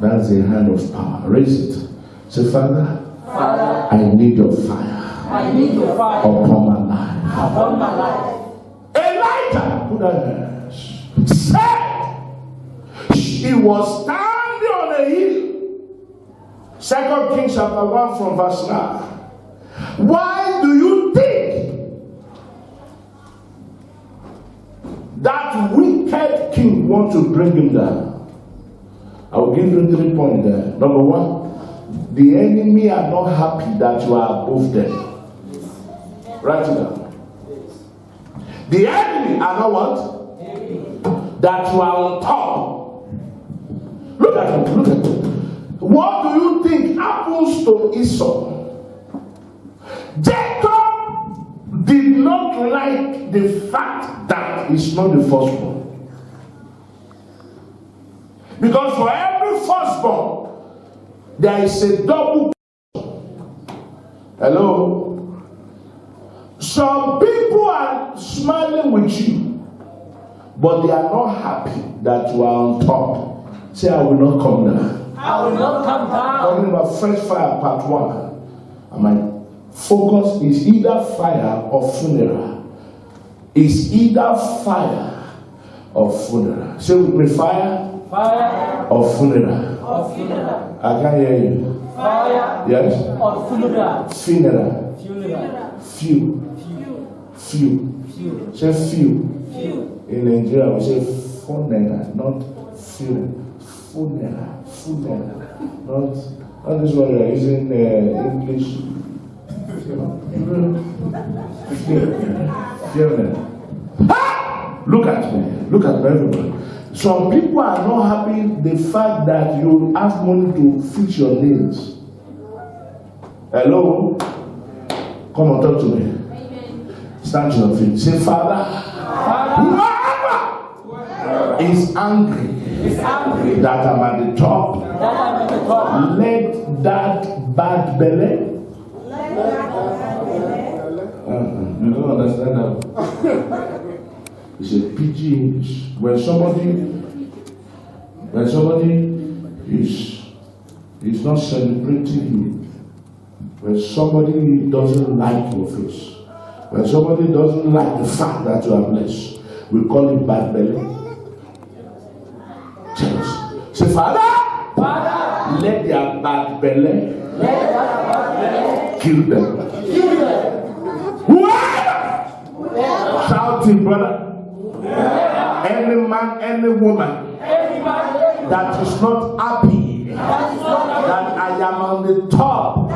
That's the hand of power. Raise it. Say, Father, I need your fire. I need your fire upon my life. upon my life. Elijah, put that hands. Said he was standing on a hill. 2 Kings chapter 1 from verse 9. Why do you think that wicked king wants to bring him down? I will give you 3 points there. Number 1, the enemy are not happy that you are above them. Write it down. The enemy are not what? That you are on top. Look at it, look at it. What do you think happens to Esau? Jacob did not like the fact that he's not the firstborn. Because for every firstborn, there is a double. Hello? Some people are smiling with you, but they are not happy that you are on top. Say, I will not come down. I will not come down. Talking about fresh fire, part 1. And my focus is either fire or funeral. It's either fire or funeral. Say with me, fire or funeral. Or funeral. I can't hear you. Fire. Yes? Or funeral. Funeral. Funeral. Few. Say few. In Nigeria, we say funeral, not few. Funeral. Not this one we are using English. Look at me. Look at me, everybody. Some people are not happy the fact that you have money to fix your nails. Hello? Come on, talk to me. Stand to your feet. Say, Father, whoever is angry that I'm at the top, let that bad belly. You don't understand that. It's a PG English. When somebody is not celebrating you, when somebody doesn't like your face, when somebody doesn't like the fact that you are blessed, we call it bad belly. Say, Father, let their bad belly kill them. Whoever, shout it, brother. Any man, any woman that is not happy that I am on the top,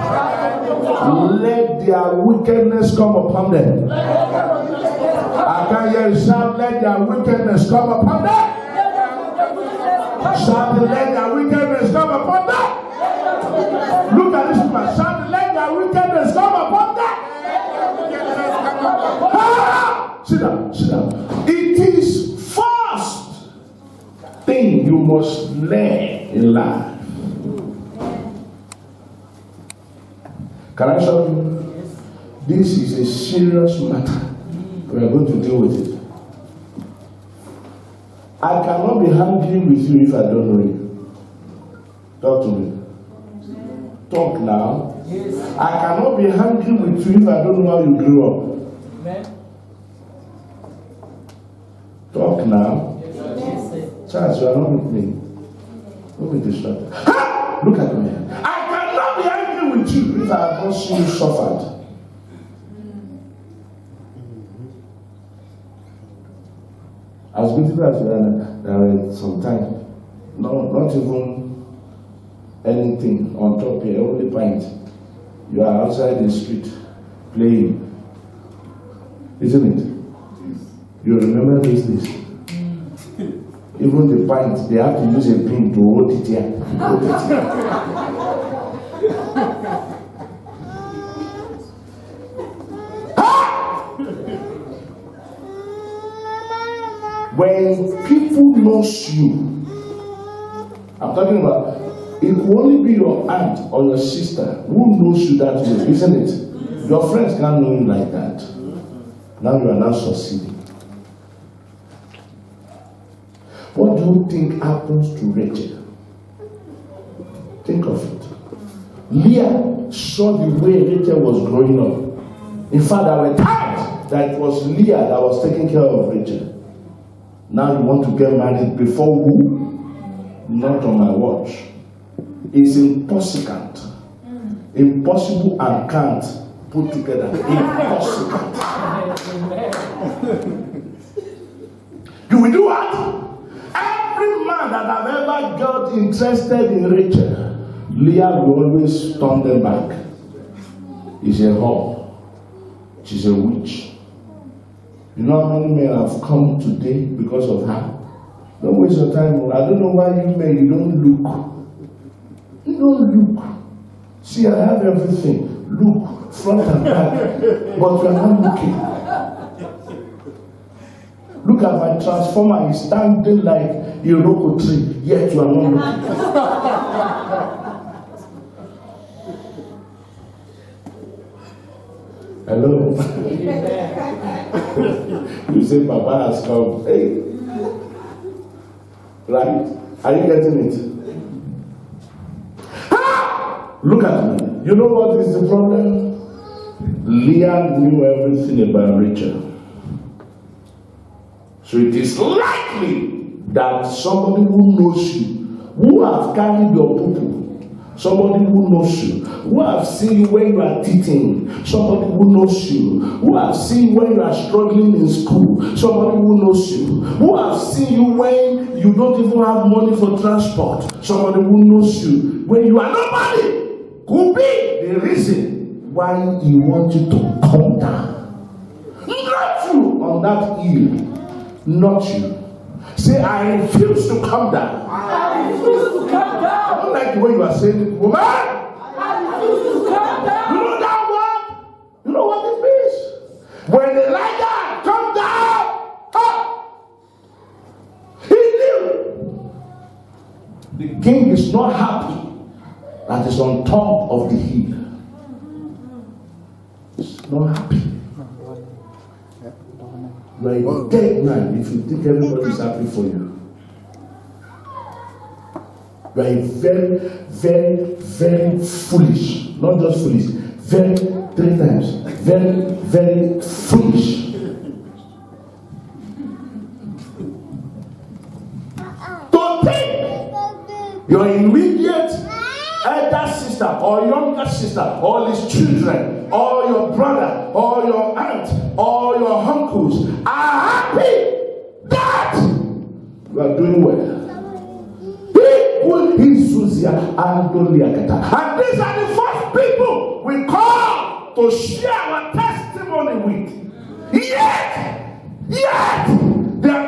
let their wickedness come upon them. I can hear you shout, let their wickedness come upon them. Shout, let their wickedness come upon them. Look at this man. Shout, let their wickedness come upon them. Sit down, sit down. It is first thing you must learn in life. Can I show you? This is a serious matter. We are going to deal with it. I cannot be angry with you if I don't know you. Talk to me. Talk now. I cannot be angry with you if I don't know how you grew up. Talk now. Charles, you are not with me. Don't be distracted. Ha! Look at me. I cannot be angry with you if I have not seen you suffered. As beautiful as you are, there were sometimes not even anything on top here, only pint. You are outside the street playing. Isn't it? You remember these days? Even the pint, they have to use a pin to hold it here. Hold it here. When people knows you, I'm talking about, it will only be your aunt or your sister who knows you that way, isn't it? Your friends can't know you like that. Now you are now succeeding. What do you think happens to Rachel? Think of it. Leah saw the way Rachel was growing up. In fact, there were times that it was Leah that was taking care of Rachel. Now you want to get married before who? Not on my watch. It's impossible. Impossible and can't put together. Impossible. You will do what? Every man that have ever got interested in Rachel, Leah will always turn them back. He's a whore. She's a witch. You know how many men have come today because of her? Don't waste your time. I don't know why you men, you don't look. You don't look. See, I have everything. Look, front and back. But you are not looking. Look at my transformer. He's standing like a Iroko tree. Yet you are not looking. Hello? You say Papa has come. Hey. Right? Are you getting it? Look at me. You know what is the problem? Leah knew everything about Rachel. So it is likely that somebody who knows you, who have carried your poo-poo, somebody who knows you, who have seen you when you are teething, somebody who knows you, who have seen you when you are struggling in school, somebody who knows you, who have seen you when you don't even have money for transport, somebody who knows you when you are nobody, could be the reason why he wants you to come down. Not you on that hill, not you. Say, I refuse to come down. I refuse to come down. I don't like the way you are saying, woman. I refuse to come down. You know that word? You know what it means? When Elijah come down, he knew. The king is not happy that is on top of the hill. He's not happy. You are a dead man if you think everybody is happy for you. You are a very, very, very foolish, not just foolish, very, 3 times, very, very foolish. Don't think your immediate elder sister or younger sister or his children or your brother or your aunt or your uncles are happy that you are doing well. And these are the first people we call to share our testimony with. Yet they are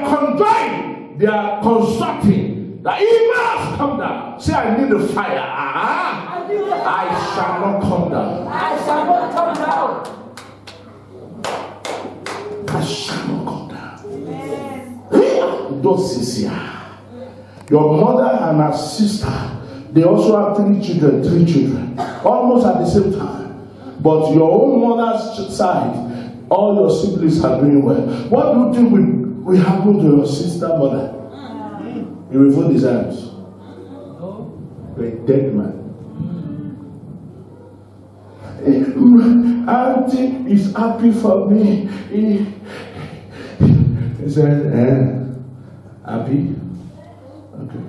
conjoined, they are consulting. The emails come down. Say, I need the fire. I shall not come down. I shall not come down. shall not come down. Those is here. Your mother and her sister, they also have three children, almost at the same time. But your own mother's side, all your siblings are doing well. What do you think will happen to your sister mother? He will fold his hands. A dead man. Auntie is happy for me. He said, happy? Okay.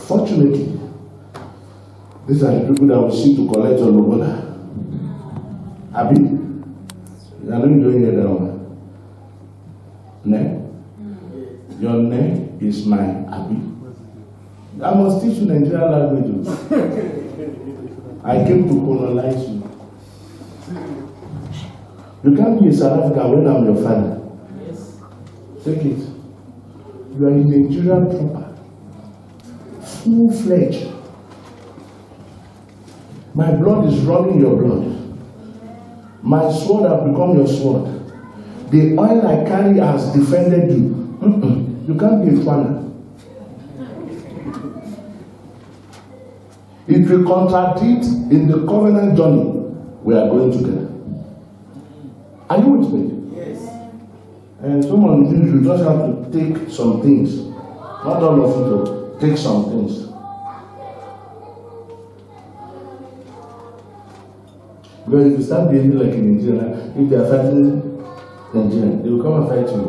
Fortunately, these are the people that will seek to collect your loboda. Happy? You are not doing it that one. Ne? Your name is my Abi. I must teach you Nigerian language. I came to colonize you. You can't be a South African when I'm your father. Yes. Take it. You are a Nigerian proper. Full-fledged. My blood is running your blood. My sword has become your sword. The oil I carry has defended you. You can't be a foreigner. It will contradict in the covenant journey we are going together. Are you with me? Yes. And some of you just have to take some things. Not all of you, though. Take some things. Because if you start behaving like in Nigeria, if they are fighting Nigeria, they will come and fight you.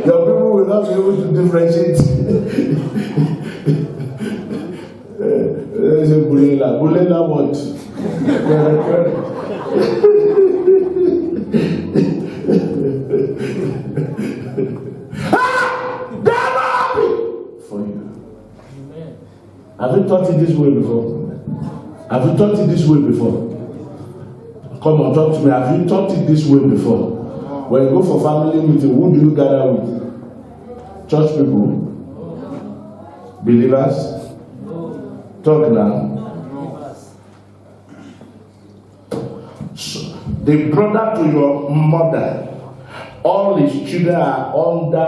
Your people will not be able to differentiate. There's a Bulela. Bulela what? They're happy for you. Have you thought it this way before? Have you thought it this way before? Come on, talk to me. Have you thought it this way before? When you go for family meeting, who do you gather with? Church people? Believers? Talk now. So, the brother to your mother, all his children are under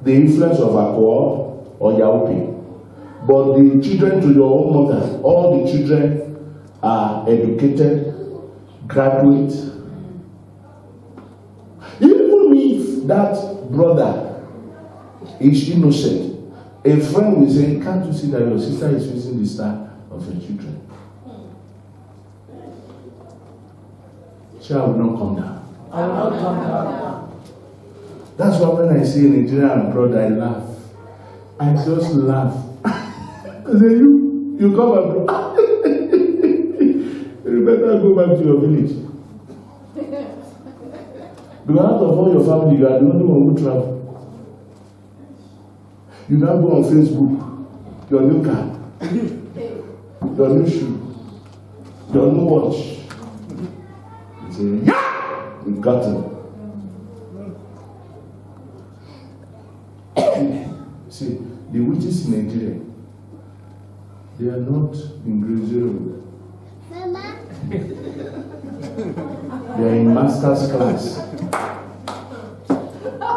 the influence of alcohol or yaopi. But the children to your own mother, all the children are educated, graduate. Even if that brother is innocent, a friend will say, can't you see that your sister is facing the star of your children? She will not come down. I will not come down. That's why when I see a Nigerian brother, I laugh. I just laugh. I say, you come and go. You better go back to your village. Because out of all your family, you are the only one who travel. You now go on Facebook, your new car, your new shoe, your new watch. You say, yeah, we got it. See, the witches in Nigeria, they are not in grade 0. Mama. They are in master's class.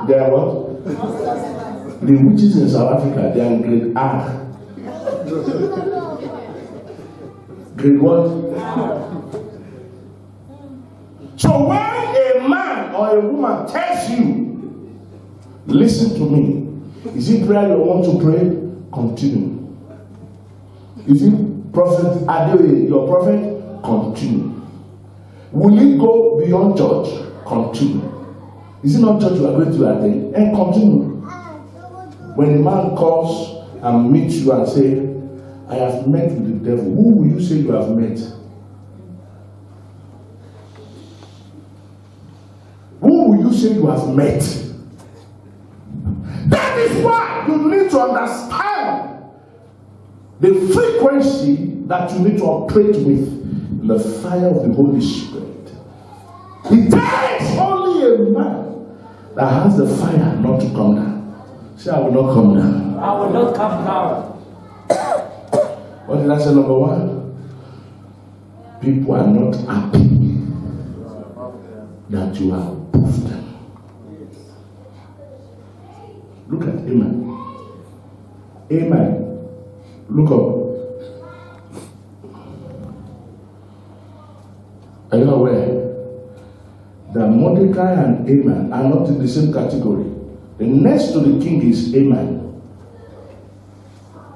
They are what? The witches in South Africa, they are in grade R. Grade what? So when a man or a woman tells you, listen to me, is it prayer you want to pray? Continue. Is it Prophet Adeoye, your prophet? Continue. Will it go beyond church? Continue. Is it not church you are going to attend? And continue. When a man calls and meets you and say, I have met with the devil, who will you say you have met? Who will you say you have met? That is why you need to understand the frequency that you need to operate with in the fire of the Holy Spirit. It takes only a man that has the fire not to come down. Say, I will not come down. I will not come down. What did I say, number one? people are not happy that you have approved them. Look at Amen. Amen. Look up. Are you aware that Mordecai and Amen are not in the same category? The next to the king is Amen.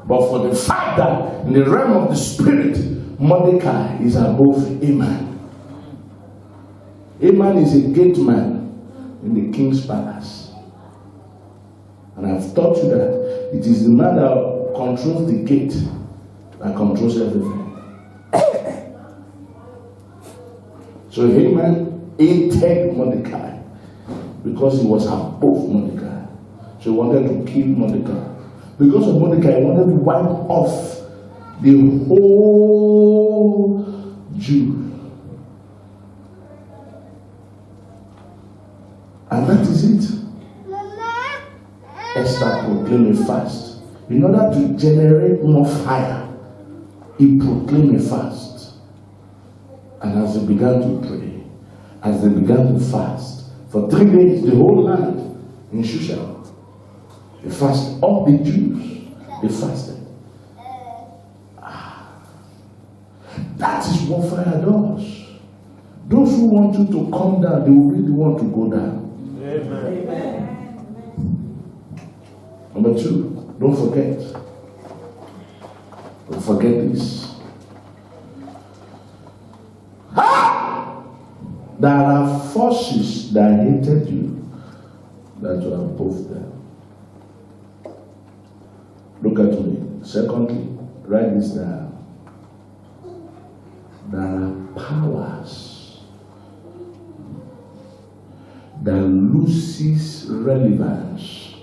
But for the fact that in the realm of the spirit, Mordecai is above Amen. Amen is a gate man in the king's palace. And I've taught you that it is the man that controls the gate that controls everything. So Haman hated Mordecai because he was above Mordecai. So he wanted to kill Mordecai. Because of Mordecai, he wanted to wipe off the whole Jew. And that is it. Esther proclaimed a fast. In order to generate more fire, he proclaimed a fast. And as they began to pray, as they began to fast, for 3 days, the whole land in Shushan, they fasted. All the Jews, they fasted. That is what fire does. Those who want you to come down, they will be the one to go down. Amen. Number 2, don't forget. Don't forget this. There are forces that hated you that you are above them. Look at me. Secondly, write this down. There are powers that loses relevance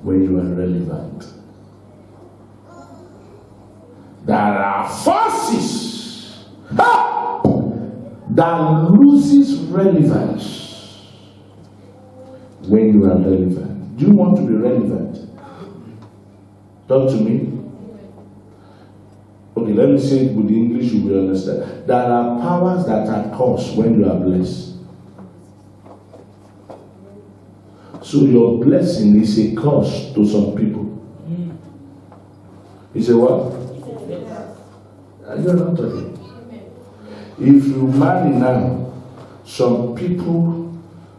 when you are relevant. There are forces that loses relevance when you are relevant. Do you want to be relevant? Talk to me. Okay, let me say it with English, you will understand. There are powers that are cursed when you are blessed. So your blessing is a curse to some people. It's a what? You're not talking. If you marry now, some people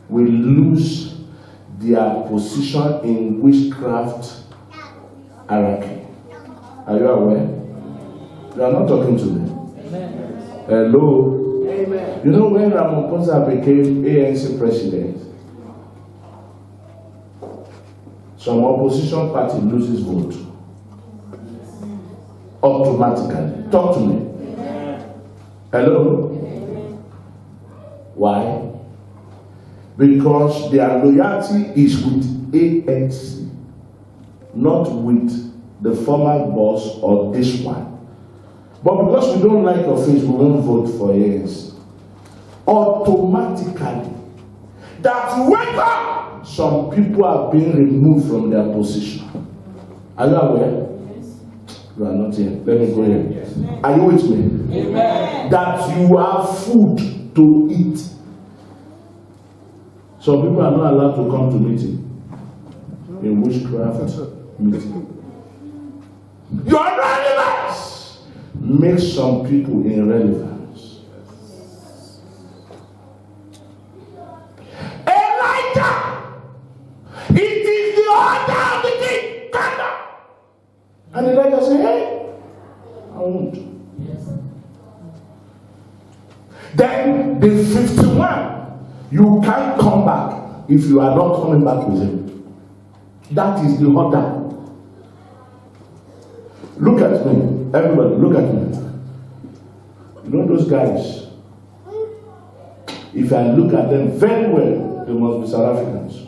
will lose their position in witchcraft hierarchy. Are you aware? You are not talking to them. Amen. Hello? Amen. You know when Ramaphosa became ANC president, some opposition party loses vote. Automatically. Talk to me. Amen. Hello? Amen. Why? Because their loyalty is with ANC, not with the former boss or this one. But because we don't like your face, we won't vote for ANC. Automatically. That wake up! Some people are being removed from their position. Are you aware? You are not here. Let me go here. Yes. Are you with me? Amen. That you have food to eat. Some people are not allowed to come to meeting. In witchcraft meeting. Your relevance makes some people irrelevant. Elijah! It is the order of the king! And Elijah said, hey, I won't. Yes. Then the 51, you can't come back if you are not coming back with him. That is the order. Look at me. Everybody, look at me. You know those guys? If I look at them very well, they must be South Africans.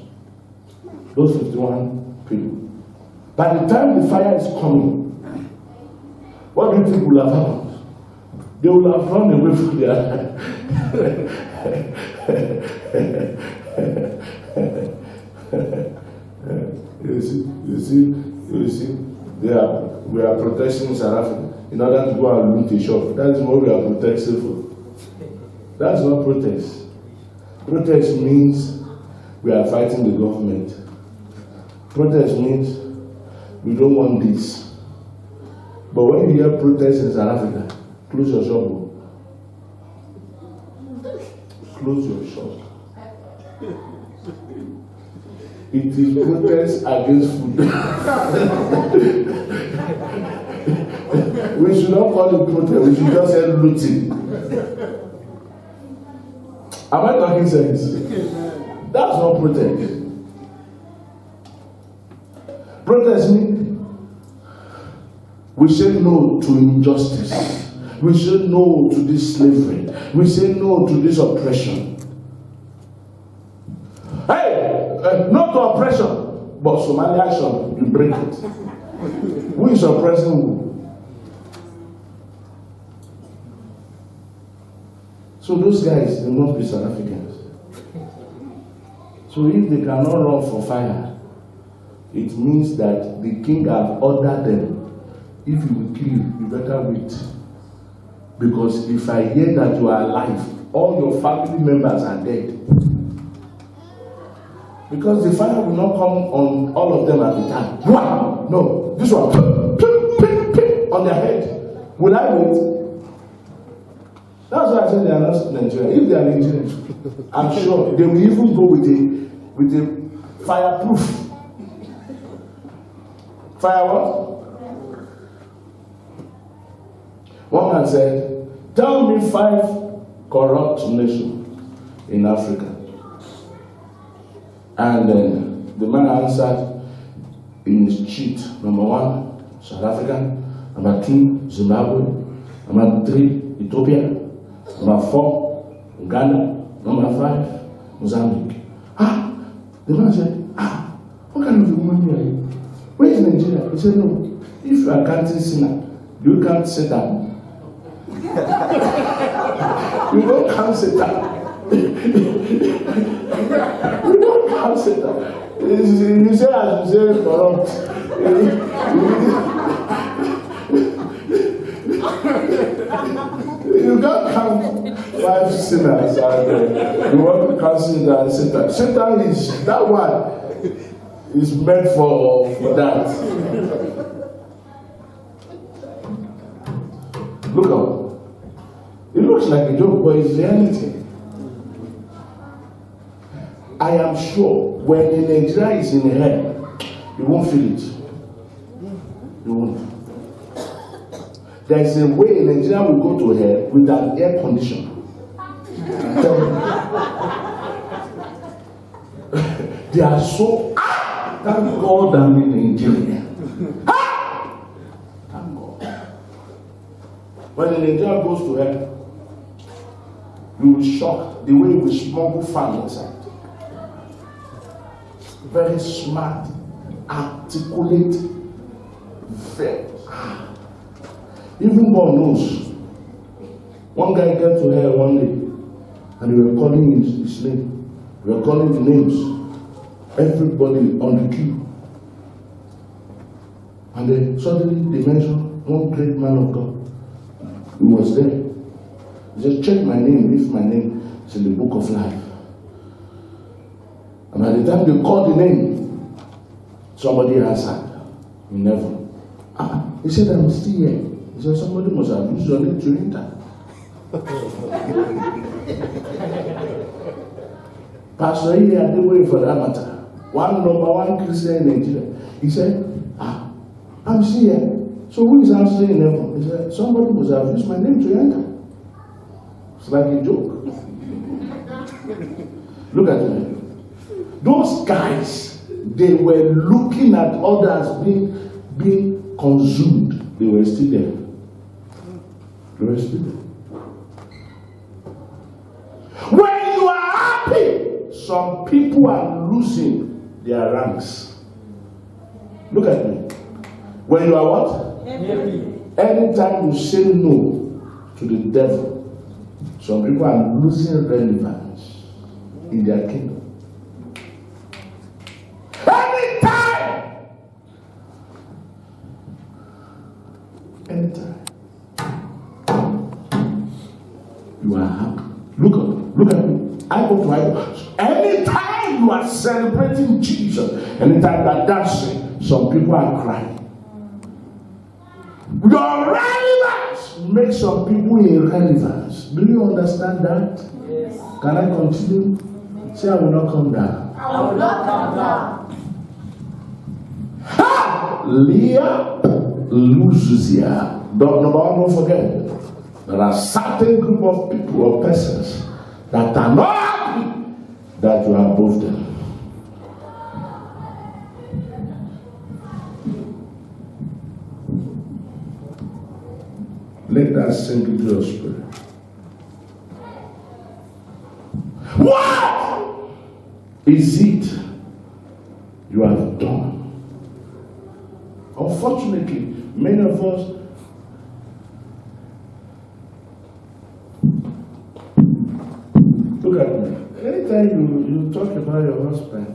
Those 51 people. By the time the fire is coming, what do you think will have happened? They will have run away from their you see. we are protesting in South Africa in order to go and loot a shop. That is what we are protesting for. That's not protest. Protest means we are fighting the government. Protest means we don't want this. But when you hear protest in South Africa, close your shop. Close your shop. It is protest against food. We should not call it protest, we should just say looting. Am I talking sense? That's not protest. Protest means we say no to injustice. We say no to this slavery. We say no to this oppression. Hey, not to oppression, but Somali action, you break it. Who is oppressing who? So those guys, they must be South Africans. So if they cannot run for fire, it means that the king has ordered them. If you will kill, you better wait. Because if I hear that you are alive, all your family members are dead. Because the fire will not come on all of them at the time. Wow! No, this one, on their head. Will I wait? That's why I said they are not Nigerians. If they are Nigerians, I'm sure they will even go with a fireproof. Fire what? One man said, tell me 5 corrupt nations in Africa. And then the man answered in his sheet, number 1, South Africa, number 2, Zimbabwe, number 3, Ethiopia, number 4, Ghana, number 5, Mozambique. The man said, what kind of a woman are you? Where is Nigeria? He said, no, if you are counting sinner, you can't sit down. You don't count Satan. You don't count Satan. You say as you say corrupt. You can't count 5 sinners and you want to consider Satan. Satan is that one is meant for that. Look up. It looks like a joke, but it's reality. I am sure when the Nigeria is in the hell, you won't feel it. You won't. There is a way Nigeria will go to hell with an air conditioner. They are so thank God I'm in Nigeria. Thank God. When the Nigeria goes to hell, you will be shocked the way you will smuggle fan inside. Very smart, articulate, very. Even God knows. One guy came to hell one day, and they were calling his name. They were calling the names. Everybody on the queue. And then suddenly they mentioned one great man of God. He was there. He said, check my name if my name is in the book of life. And by the time they called the name, somebody answered. He never. He said, I'm still here. He said, somebody must have used your name to enter. Pastor Adeoye for that matter. Number one Christian in Nigeria. He said, I'm still here. So who is answering in heaven? He said, somebody must have used my name to enter. It's like a joke. Look at me. Those guys, they were looking at others being consumed. They were still there. They were still there. When you are happy, some people are losing their ranks. Look at me. When you are what? Happy. Anytime you say no to the devil, some people are losing relevance in their kingdom. Anytime Look at me. I go to Bible. Anytime you are celebrating Jesus, anytime you are dancing, some people are crying. Your relevance makes some people irrelevant. Do you understand that? Yes. Can I continue? Say, I will not come down. I will not come down. Ha! Leah loses here. Number one, don't forget. There are certain group of people or persons that are not happy that you are above them. Let that sink into your spirit. What is it you have done? Unfortunately, many of us look at me. Anytime you talk about your husband,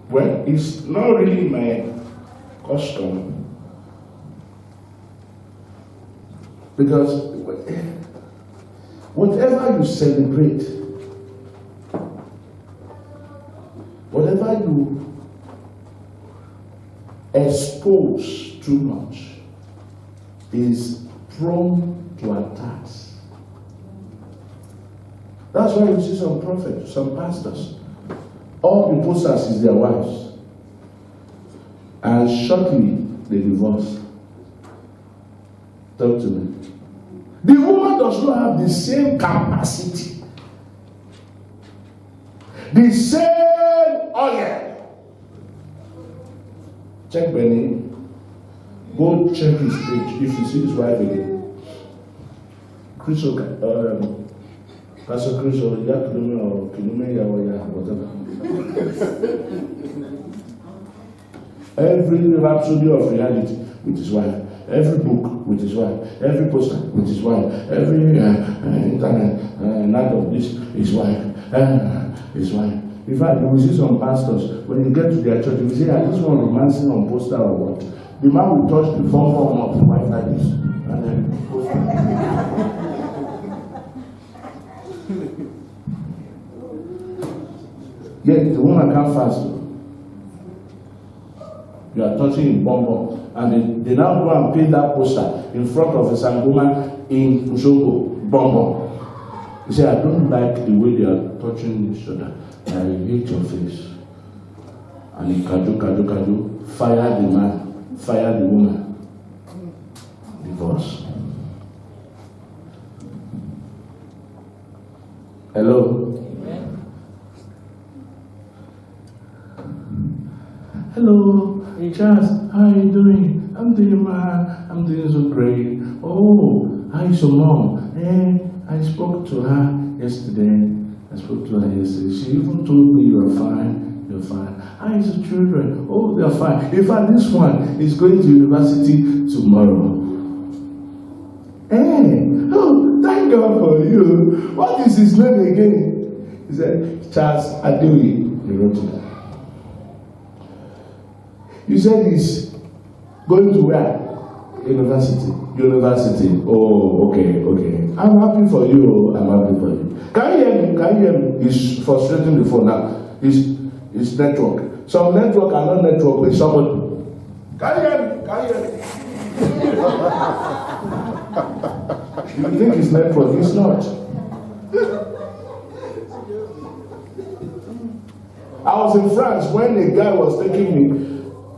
well, it's not really my custom. Because whatever you celebrate, whatever you expose too much is prone to attacks. That's why you see some prophets, some pastors, all the posters is their wives. And shortly they divorce. Talk to me. The woman does not have the same capacity, the same oil. Check Benny. Go check his page if you see his wife again. Pastor Chris or Yakume or Kilume or whatever. Every rhapsody of reality with his wife. Every book with his wife, every poster with his wife, every internet night of this, his wife, his wife. In fact, you will see some pastors, when you get to their church, you will say, I just want romancing on poster or what? The man will touch the form of the wife like this, and then poster. Yet the woman can't fast. You are touching in bomb. And they now go and paint that poster in front of a Sangoma in Ushogo, Bombo. You say, I don't like the way they are touching each other. I hate your face. And he kaju, fire the man, fire the woman. Divorce. Hello? Hello. Hey Charles, how are you doing? I'm doing so great. Oh, how is your mom? I spoke to her yesterday. She even told me you're fine. How is the children? Oh, they're fine. In fact, this one is going to university tomorrow. Oh, thank God for you. What is his name again? He said, Charles Adeoye. He wrote it. You said he's going to where? University. Oh, okay. I'm happy for you. Can you hear me? He's frustrating the phone now. His network. Some network are not network with somebody. Can you hear me? You think it's network? It's not. I was in France when a guy was taking me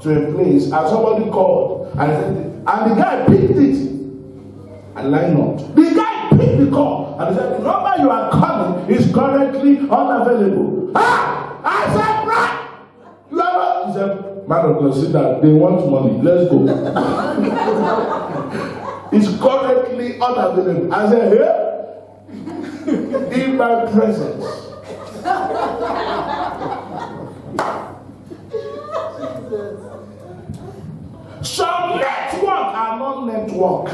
to a place and somebody called and the guy picked it and lined up. The guy picked the call and he said, the number you are calling is currently unavailable. I said, right. You are not. He said, man of God, sit down. They want money. Let's go. It's currently unavailable. I said, here? In my presence. Some network are not network.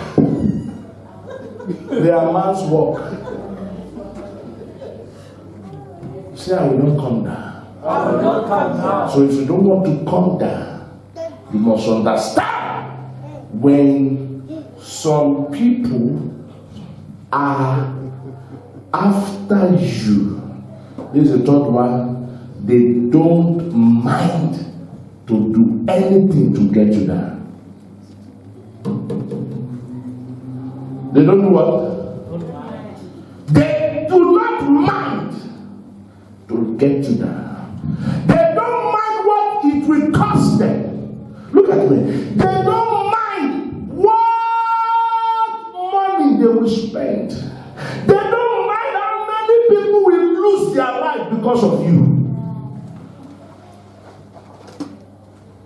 They are man's work. Say, I will not come down. I will not come down. So if you don't want to come down, you must understand when some people are after you. This is the third one. They don't mind to do anything to get you down. They don't know what? They do not mind to get you down. They don't mind what it will cost them. Look at me. They don't mind what money they will spend. They don't mind how many people will lose their life because of you.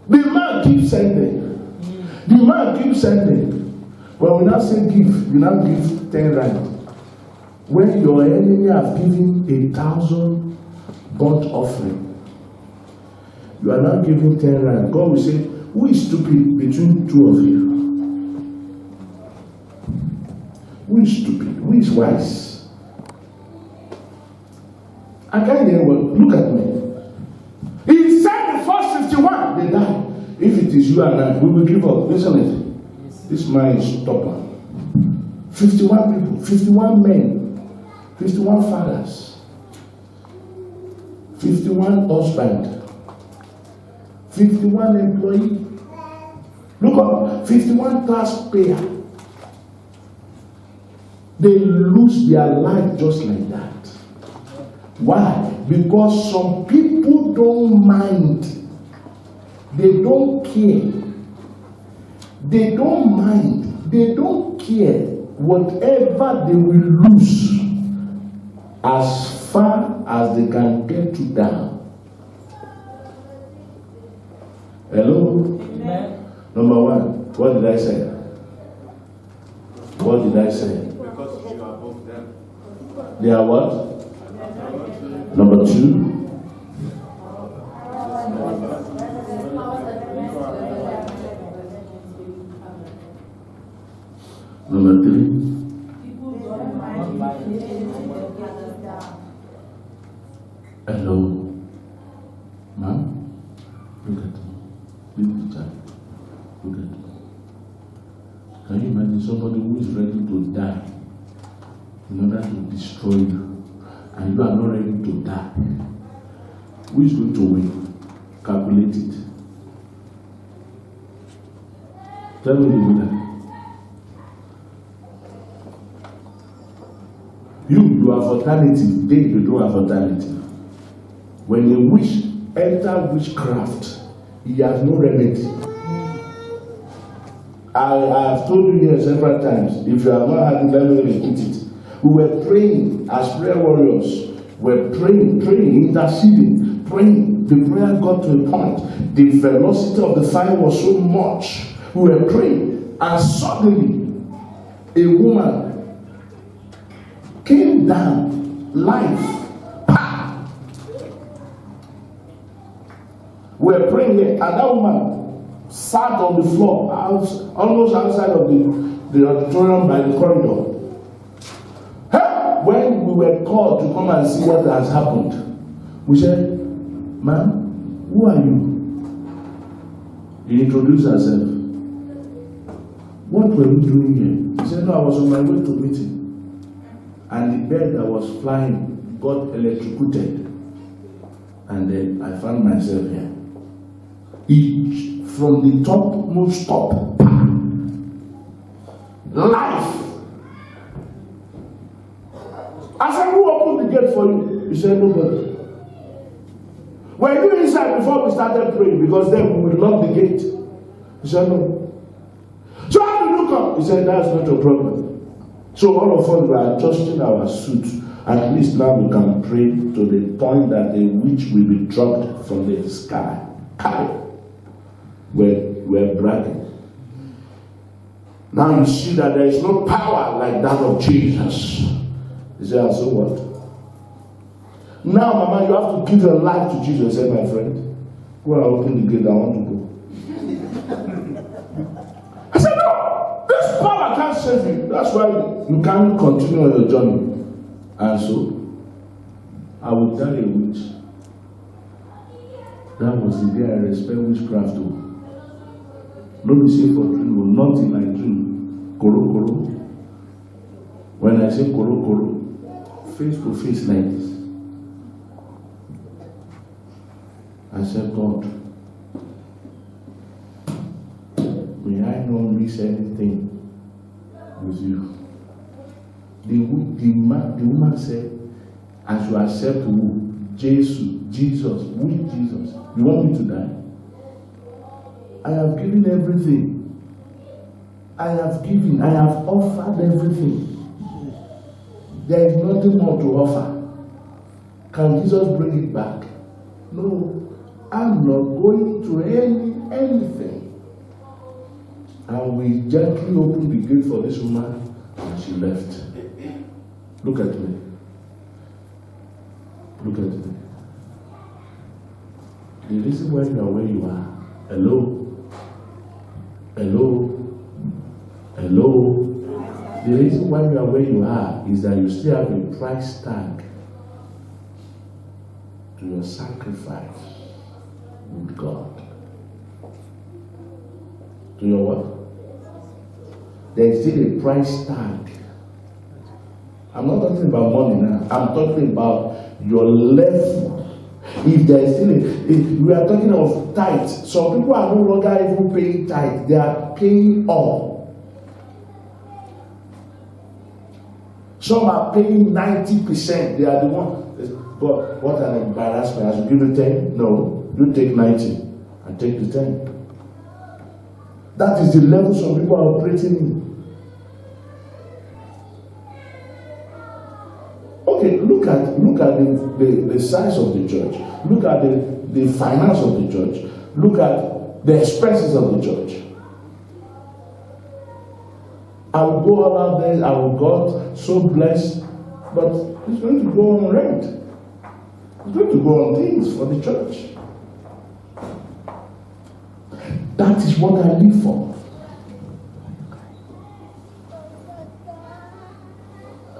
The man keeps sending. The man keeps sending. When we now say give, you now give 10 rand. When your enemy have given 1,000 burnt offering, you are now giving 10 rand. God will say, who is stupid between two of you? Who is stupid? Who is wise? I can't hear what. Look at me. He said the first 51, they die. If it is you and I, we will give up, isn't it? This man is stubborn. 51 people, 51 men, 51 fathers, 51 husbands, 51 employees. Look up, 51 taxpayers. They lose their life just like that. Why? Because some people don't mind. They don't care. They don't mind. They don't care whatever they will lose as far as they can get you down. Hello? Amen. Number one, what did I say? What did I say? Because you are above them. They are what? Number two, number three, hello, ma'am, look at me, leave the child, look at me. Can you imagine somebody who is ready to die in order to destroy you, and you are not ready to die? Who is going to win? Calculate it. Tell me the winner. You have alternative. They don't have alternative. When a witch enter witchcraft, he has no remedy. I have told you here several times. If you have not had it, let me repeat it. We were praying as prayer warriors. We were praying, interceding, praying. The prayer got to a point. The velocity of the fire was so much. We were praying, and suddenly a woman came down, life, pa! We were praying here, and that woman sat on the floor, almost outside of the auditorium by the corridor. Hey! When we were called to come and see what has happened, we said, ma'am, who are you? He introduced herself. What were we doing here? He said, no, I was on my way to meeting. And the bird that was flying got electrocuted. And then I found myself here. From the topmost top, life. I said, who opened the gate for you? He said, nobody. Were you inside before we started praying? Because then we would lock the gate. He said, no. So how did you come? He said, that's not a problem. So all of us were adjusting our suits. At least now we can pray to the point that the witch will be dropped from the sky. We're bragging. Now you see that there is no power like that of Jesus. He said, so what? Now, Mama, you have to give your life to Jesus. Say, my friend, go and open the gate. I want to go. I said, no, this power can't save you. That's why you can't continue on your journey. And so, I would tell a witch. That was the day I respect witchcraft. Not be safe for dream, not in my dream. Koro. When I say koro koro, face to face like this, I said, God, may I not miss anything with you. The woman said, as you accept who? Jesus. Which Jesus? You want me to die? I have given everything. I have offered everything. There is nothing more to offer. Can Jesus bring it back? No. I'm not going to anything. And we gently opened the gate for this woman and she left. Look at me. Look at me. The reason why you are where you are. Hello. The reason why you are where you are is that you still have a price tag to your sacrifice with God. To your what? There is still a price tag. I'm not talking about money now. I'm talking about your level. If there is still we are talking of tithe. Some people are no longer even paying tithe. They are paying all. Some are paying 90%. They are the one. But what an embarrassment. I should give you 10. No, you take 90 and take the 10. That is the level some people are operating in. Okay, look at the size of the church. Look at the finance of the church. Look at the expenses of the church. I will go all out there, I will God so blessed, but it's going to go on rent. It's going to go on things for the church. That is what I live for.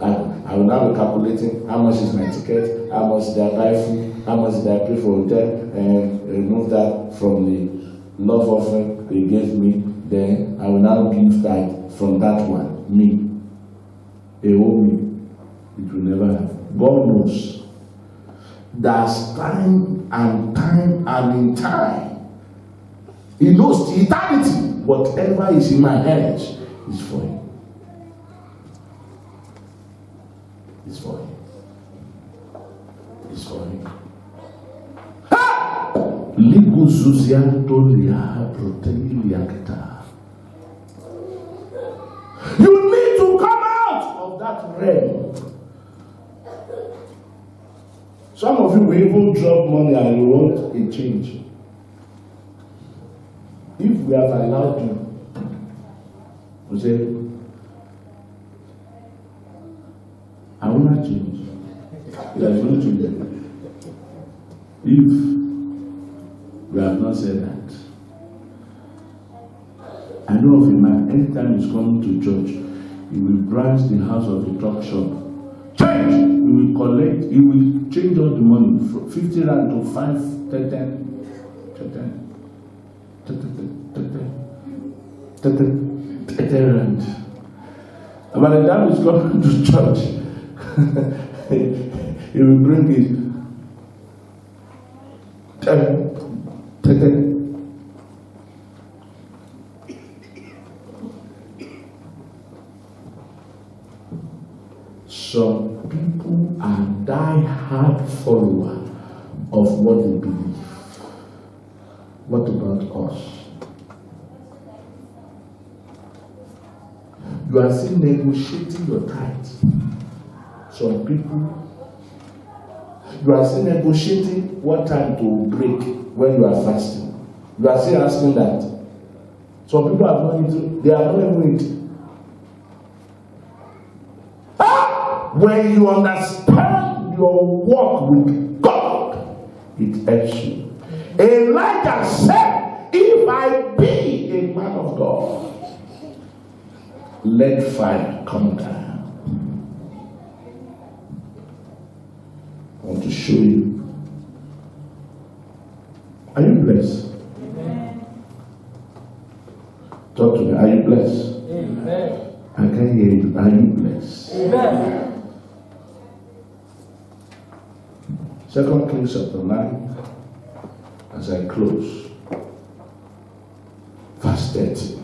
I will now be calculating how much is my ticket, how much did I buy food, how much did I pay for hotel, and remove that from the love offering they gave me. Then I will now give that from that one. Me. They owe me. It will never happen. God knows. There's time and in time. He knows the eternity. Whatever is in my hands is for him. It's for him. It's for him. Ha! Ligu Zuzianto Liaha Proteliakta. You need to come out of that realm. Some of you will even drop money and you want a change. If we have allowed you, we say, I will not change. It has not changed. If we have not said that, I know of a man, anytime he's coming to church, he will branch the house of a truck shop. Change! He will collect, he will change all the money from 50 rand to 5, 10 rand. And by the time he's coming to church, he will bring it. Some people are die-hard followers of what they believe. What about us? You are still negotiating your tithe. Some people, you are still negotiating what time to break when you are fasting. You are still asking that. Some people are not into, they are not even into. When you understand your walk with God, it helps you. Elijah said, if I be a man of God, let fire come down. I want to show you. Are you blessed? Amen. Talk to me. Are you blessed? Amen. I can't hear you. Are you blessed? Amen. 2 Kings chapter 9, as I close. Verse 30.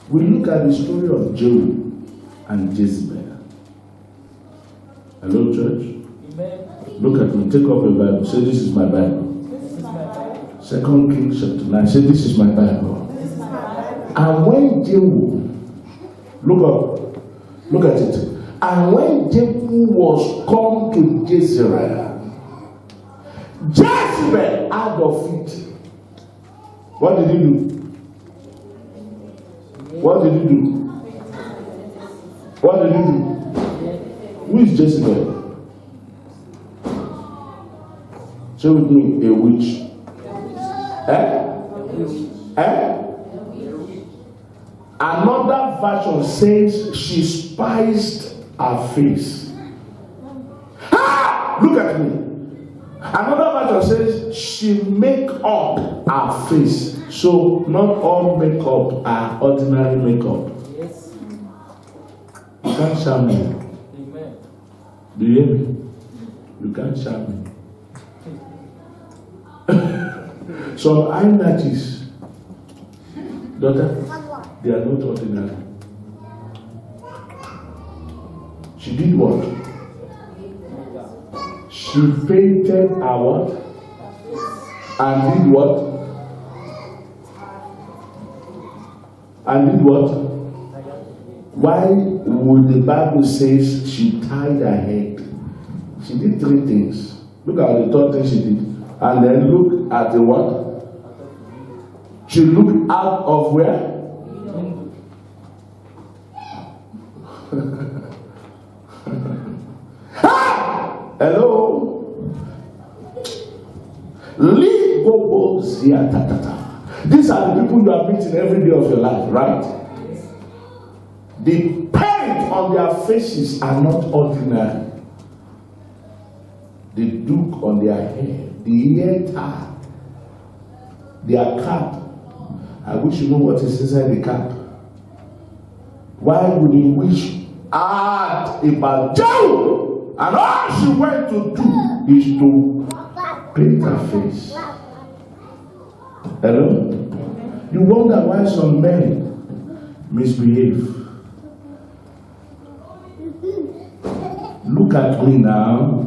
We look at the story of Jehu and Jezebel. Hello, church? Amen. Look at me. Take up a Bible. Say, this is my Bible. This is my Bible. 2 Kings chapter 9. Say, this is my Bible. This is my Bible. And when Jehu, look up, look at it. And when Jehu was come to Jezreel, Jezebel out of it. What did he do? What did he do? What did he do? Who is Jezebel? Say with me, a witch. Another version says she spiced her face. Look at me. Another version says she make up her face. So not all makeup are ordinary makeup. Yes. You can't shame me. Amen. Do you hear me? You can't shame me. Some eyelashes, daughter, they are not ordinary. She did what? She painted her what? And did what? And did what? Why would the Bible says she tied her head? She did 3 things. Look at the third thing she did. And then look at the what? She looked out of where? Hello? These are the people you are meeting every day of your life, right? The paint on their faces are not ordinary. The duke on their head, the ear tie, their cap. I wish you know what is inside the cap. Why would he wish about Jehu? And all she went to do is to paint her face. Hello? You wonder why some men misbehave. Look at me now.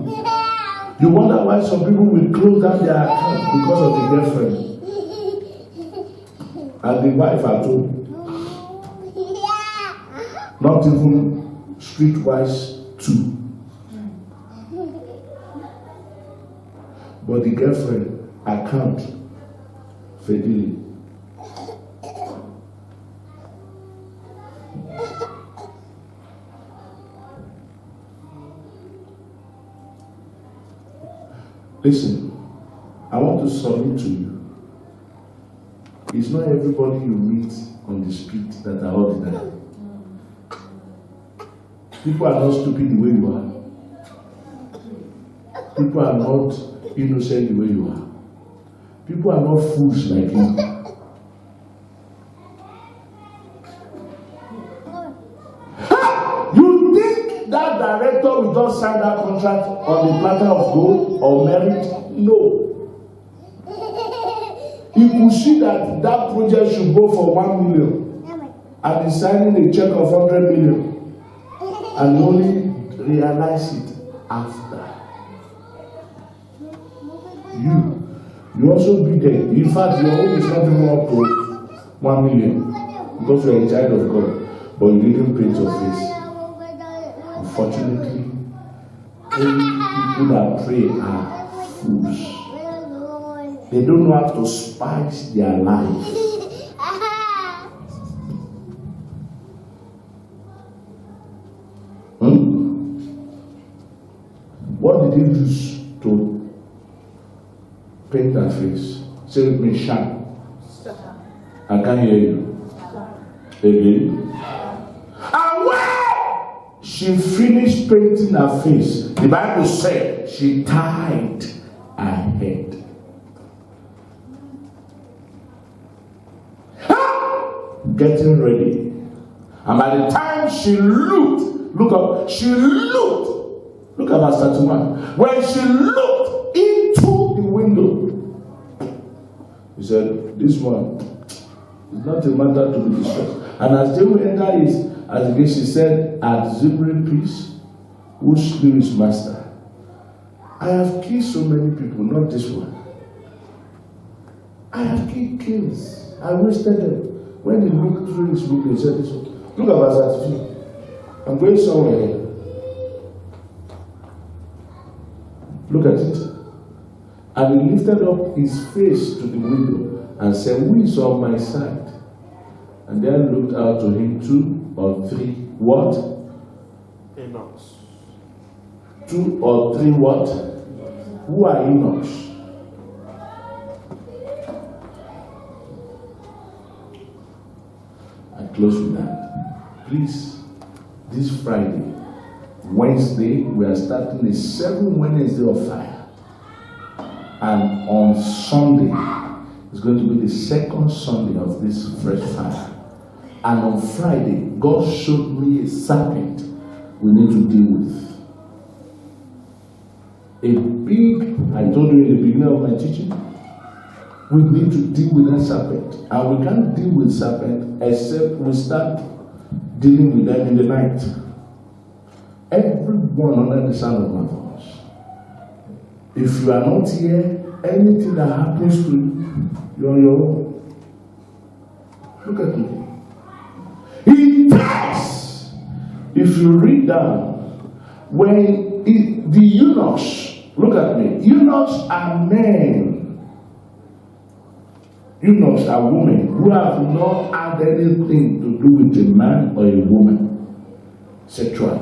You wonder why some people will close down their account because of the girlfriend and the wife at home. Not even streetwise too. But the girlfriend account faithfully. Listen, I want to submit to you. It's not everybody you meet on the street that are ordinary. People are not stupid the way you are. People are not innocent the way you are. People are not fools like you. You think that director will just sign that contract on the platter of gold or merit? No. He could see that that project should go for 1 million and he's signing a check of 100 million and only realize it after. You also be there. In fact, your own is not even up to 1 million because you are a child of God, but you didn't paint your face. Unfortunately, all people that pray are fools. They don't know how to spice their life. What did he use to paint her face? Say with me, shine. I can't hear you. Again. And when she finished painting her face, the Bible said she tied her head. getting ready. And by the time she looked, look at verse 31. When she looked into the window, he said, this one is not a matter to be discussed. And as they enter as again, she said, at Zimri peace, who slew his master. I have killed so many people, not this one. I have killed kings. I wasted them. When he looked through his window, he said this one. Look at verse 32. I'm going somewhere here. Look at it. And he lifted up his face to the window and said, who is on my side? And then looked out to him 2 or 3. What? Enochs. 2 or 3 what? Who are Enochs? I close with that. Please, this Friday, Wednesday, we are starting a 7 Wednesday of fire. And on Sunday, it's going to be the second Sunday of this fresh fire. And on Friday, God showed me a serpent we need to deal with. A big, I told you in the beginning of my teaching, we need to deal with that serpent. And we can't deal with serpent except we start dealing with them in the night. Everyone under the sound of my voice. If you are not here, anything that happens to you, you're on your own. Look at me. He tells, if you read down, when the eunuchs, look at me, eunuchs are men. Eunuchs are women who have not had anything to do with a man or a woman sexually.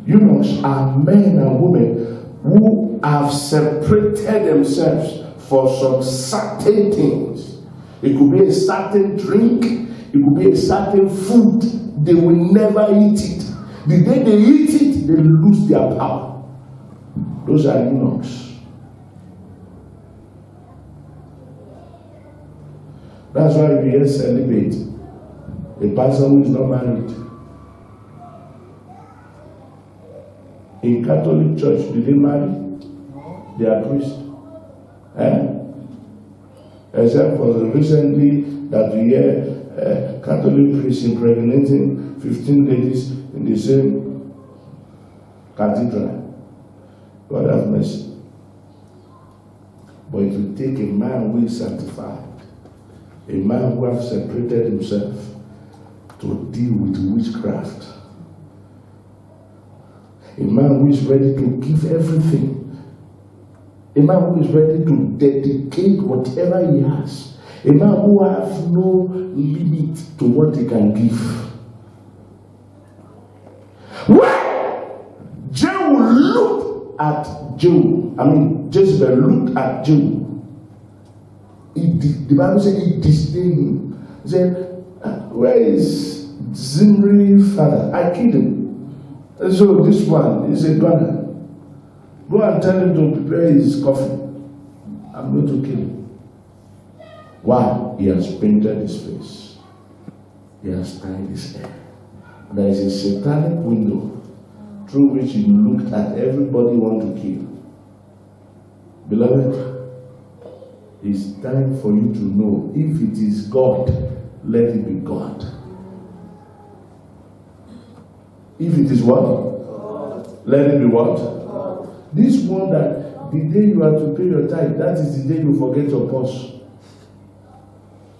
Eunuchs are men and women who have separated themselves for some certain things. It could be a certain drink. It could be a certain food. They will never eat it. The day they eat it, they lose their power. Those are eunuchs. That's why we hear celibate. A person who is not married. In Catholic Church, do they marry? They are priests. Except for the recently that we hear Catholic priests impregnating 15 ladies in the same cathedral. God have mercy. But it will take a man who is sanctified, a man who has separated himself to deal with witchcraft, a man who is ready to give everything, a man who is ready to dedicate whatever he has, a man who has no limit to what he can give. When Jehu looked at Jezebel looked at Jehu, the Bible said he disdained him. He said, where is Zimri's father? I killed him. And so this one is a gunner. Go and tell him to prepare his coffin. I'm going to kill him. Why? He has painted his face. He has tied his hair. There is a satanic window through which he looked at everybody he want to kill. Beloved, it's time for you to know, if it is God, let it be God. If it is what? God. Let it be what? God. This one that the day you have to pay your tithe, that is the day you forget your purse.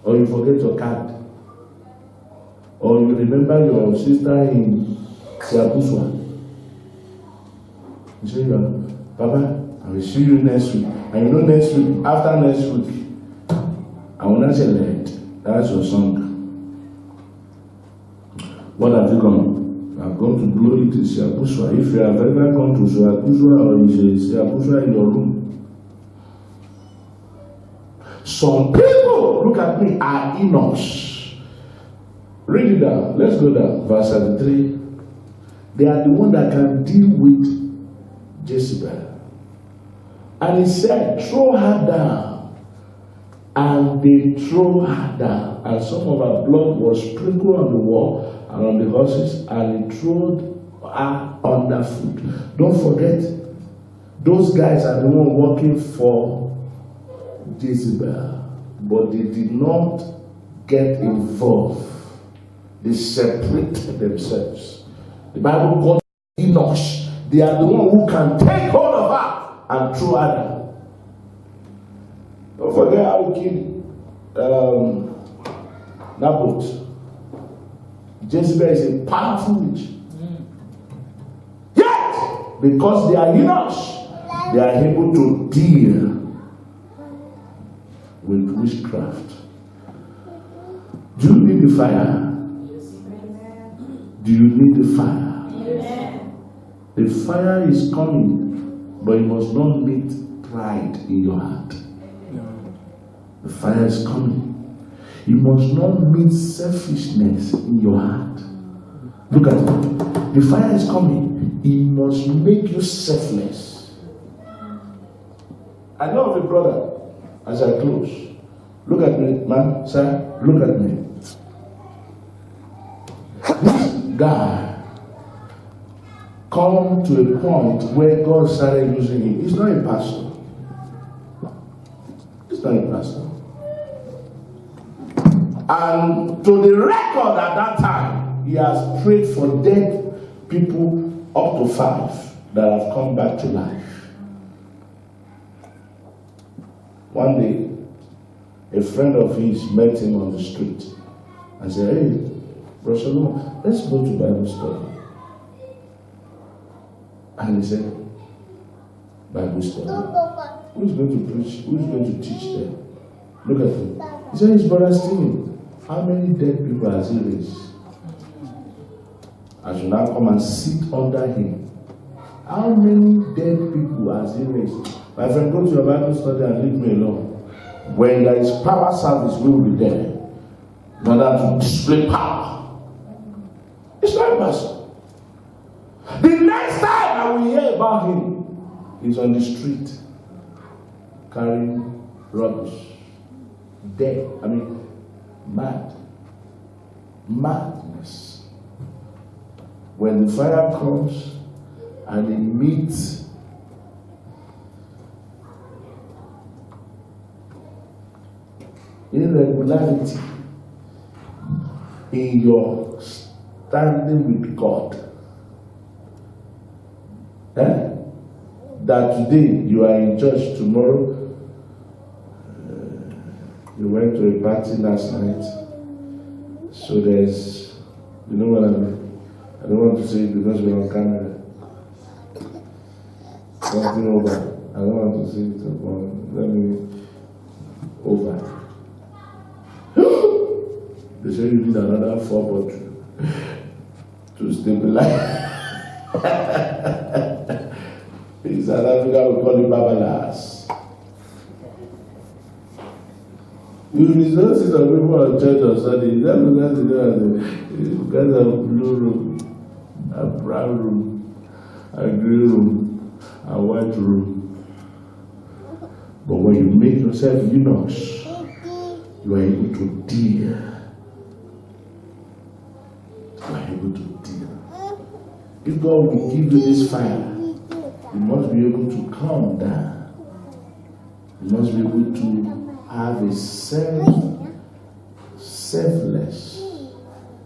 Or you forget your card. Or you remember your sister in Siabuswa. You say, Papa, I will see you next week. And you know next week, after next week, I will not say that. That's your song. What have you gone? I've gone to glory to Siabuswa. If you have ever gone to Siabuswa or is Siabuswa in your room, some people, look at me, are Enochs. Read it down. Let's go down. Verse 33. They are the one that can deal with Jezebel. And he said, throw her down And they throw her down, and some of her blood was sprinkled on the wall and on the horses, and they threw her underfoot. Don't forget, those guys are the one working for Jezebel, but they did not get involved. They separated themselves. The Bible calls Enosh. They are the one who can take hold of her and throw her down. Don't forget how he killed Naboth. Jezebel is a powerful witch. Yet, because they are Enosh, they are able to deal with witchcraft. Do you need the fire? Do you need the fire? The fire is coming, but you must not meet pride in your heart. The fire is coming. You must not meet selfishness in your heart. Look at it. The fire is coming. It must make you selfless. I know of a brother, as I close. Look at me, man, sir. Look at me. This guy come to a point where God started using him. He's not a pastor. He's not a pastor. And to the record at that time, he has prayed for dead people up to 5 that have come back to life. One day, a friend of his met him on the street and said, "Hey, Brother Solomon, let's go to Bible study." And he said, "Bible study? Who's going to preach? Who's going to teach them?" Look at him. He said, "His brother Stephen. How many dead people has he raised? I should now come and sit under him. How many dead people has he raised?" My friend, go to your Bible study and leave me alone. When there is power service, we will be there in order to display power. It's not impossible. The next time I will hear about him, he's on the street carrying rubbish. Dead. Mad. Madness. When the fire comes and it meets irregularity in your standing with God, that today you are in church, tomorrow you went to a party last night, so there's, you know what I mean? I don't want to say it because we're on camera. Something over. I don't want to say it upon. Let me over. They say you need another 4 bottles to stabilize. In South Africa, we call it babalas. You don't see some people on church on Sunday. That's because of blue room, a brown room, a green room, a white room. But when you make yourself Enosh, you are able to deal. You are able to deal. If God will give you this fire, you must be able to calm down. You must be able to have a selfless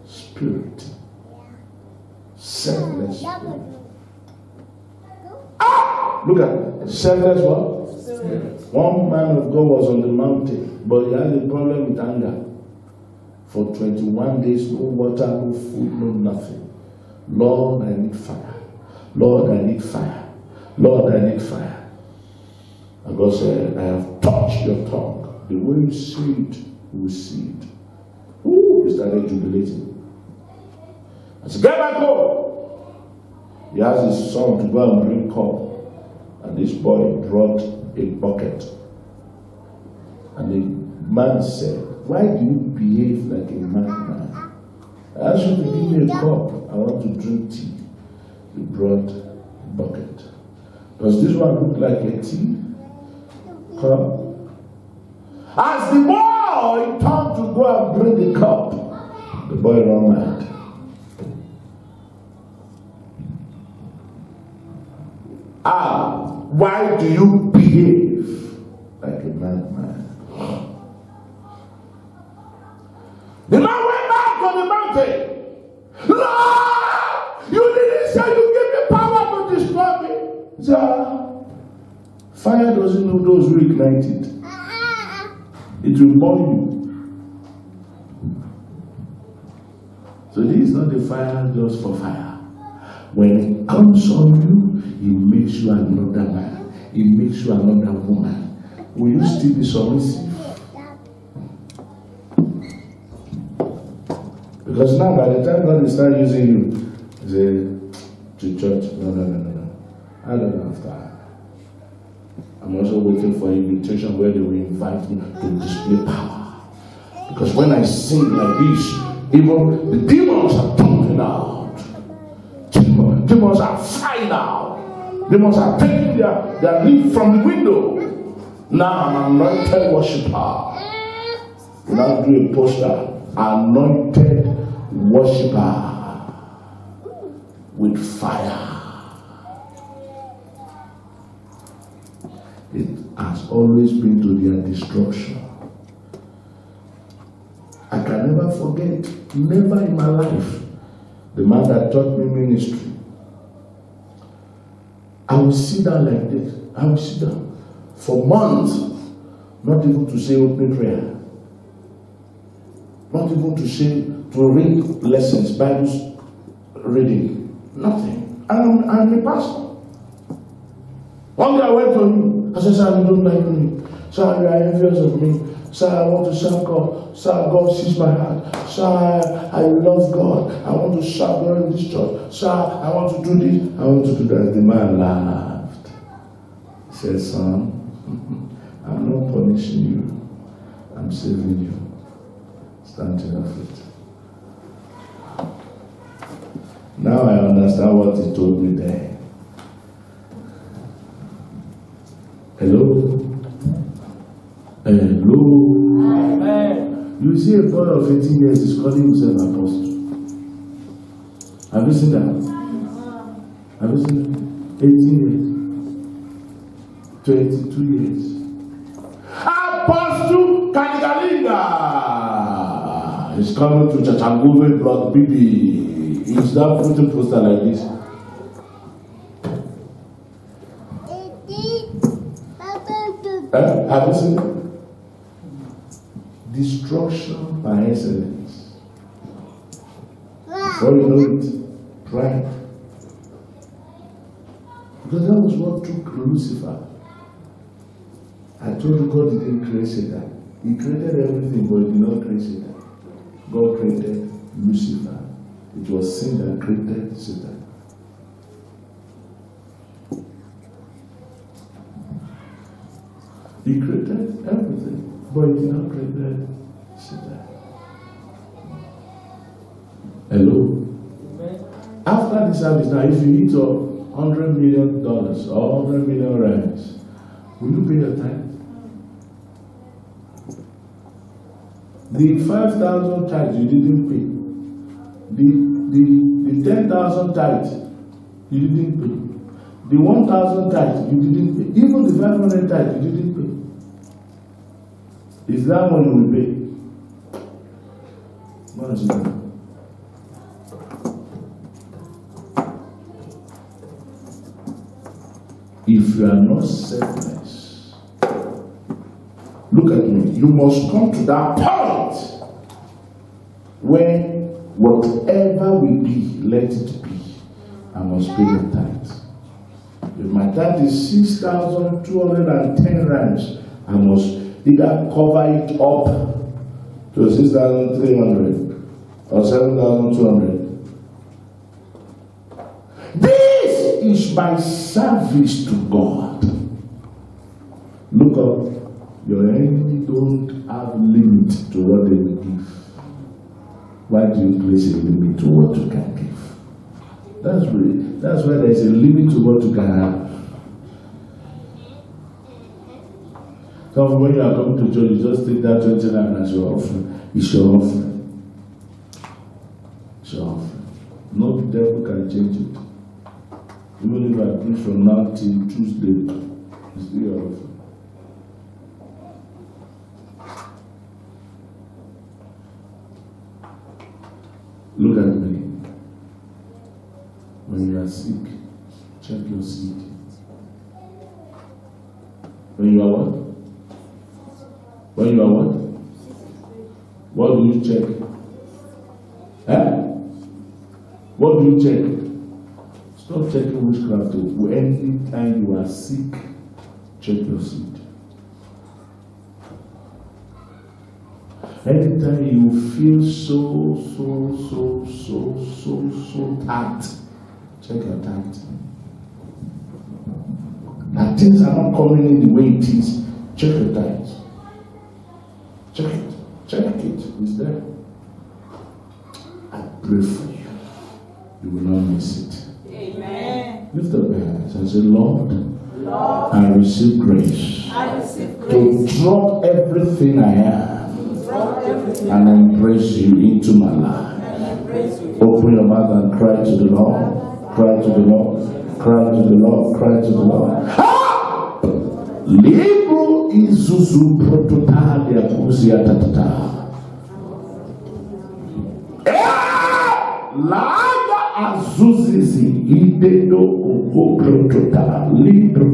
spirit. Selfless spirit. Look at it. Selfless what? Spirit. One man of God was on the mountain, but he had a problem with anger. For 21 days, no water, no food, no nothing. Lord, I need fire. Lord, I need fire. Lord, I need fire. And God said, I have touched your tongue. The way you see it, you will see it. Ooh, he started jubilating. I said, get back home. He asked his son to go and bring corn. And this boy brought a bucket. And the man said, why do you behave like a madman? I asked you to give me a cup. I want to drink tea. He brought a bucket. Does this one look like a tea cup? As the boy turned to go and bring the cup, the boy ran mad. Why do you behave like a madman? The man went back on the mountain. Lord, you didn't say you give me power to destroy me. Sir, fire doesn't know those who ignite it. It will burn you. So this is not the fire just for fire. When it comes on you, it makes you another man. It makes you another woman. Will you still be submissive? Because now by the time God will start using you, say, to church, no. I don't have time. I'm also waiting for an invitation where they will invite me to display power. Because when I sing like this, even the demons are jumping out. Demons are flying out. Demons are taking their leaf from the window. Now I'm an anointed worshiper. We now do a poster. Anointed worshiper with fire. It has always been to their destruction. I can never forget, never in my life, the man that taught me ministry. I will sit down like this. I will sit down for months, not even to say opening prayer, not even to say, to read lessons, Bible reading, nothing. I'm a pastor. One day I went to him. I said, sir, you don't like me. Sir, you are envious of me. Sir, I want to serve God. Sir, God sees my heart. Sir, I love God. I want to serve God in this church. Sir, I want to do this. I want to do that. The man laughed. He said, son, I'm not punishing you. I'm saving you. Stand to your feet. Now I understand what he told me there. Hello? Hello? Amen. You see a boy of 18 years is calling himself apostle. Have you seen that? Have you seen that? 18 years. 22 years. Apostle Kanigalinga is coming to Chachanguve Block BB. He's now putting poster like this. Have you seen it? Destruction by excellence. Before you know it, pride. Because that was what took Lucifer. I told you God didn't create Satan. He created everything, but he did not create Satan. God created Lucifer. It was sin that created Satan. He created everything, but he did not create Satan. Hello? Amen. After the service, now if you hit $100 million or 100 million rands, will you pay your tithe? The 5,000 tithe you didn't pay. The 10,000 tithe you didn't pay. The 1,000 tithe you didn't pay. Even the 500 tithe you didn't pay. Is that what you will pay? What is that? If you are not selfless, look at me, you must come to that point where whatever will be, let it be. I must pay the tithe. If my tithe is 6,210 rands, I must either cover it up to 6,300 or 7,200. This is my service to God. Look up. Your enemy don't have limit to what they will give. Why do you place a limit to what you can give? That's why there is a limit to what you can have. So when you are coming to church, you just take that 20 naira as your offering. It's your offering. It's your offering. No devil can change it. Even if I preach from now till Tuesday, it's still your offering. Look at me. When you are sick, check your seed. When you are what? When you are what? What do you check? What do you check? Stop checking witchcraft. Anytime you are sick, check your seed. Anytime you feel so tight, check your tight. That things are not coming in the way it is. Check your tight. Check it. Check it. It's there. I pray for you. You will not miss it. Amen. Lift up your hands and say, Lord, I receive grace. To drop everything I have and embrace you into my life. Open your mouth and cry to the Lord. Cry to the Lord. Cry to the Lord. Cry to the Lord. Libro izuzu prototalia kuzia tatata. Laga azuzizi idedo oko protota libro.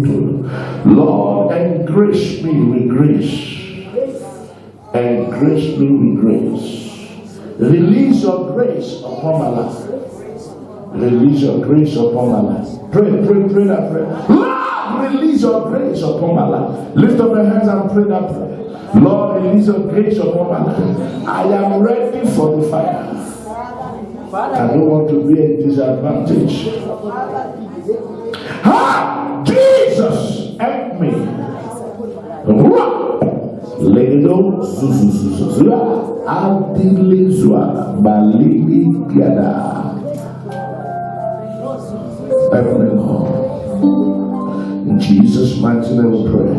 Lord, engrace me with grace. Engrace me with grace. Release your grace upon my life. Release your grace upon my life. Pray that prayer. Lord, release your grace upon my life. Lift up your hands and pray that prayer. Lord, release your grace upon my life. I am ready for the fire. I don't want to be a disadvantage. Jesus, help me. Ledo Zuzuzuzua Adilizua Balili Gada. Help me, Lord. In Jesus' mighty name we pray.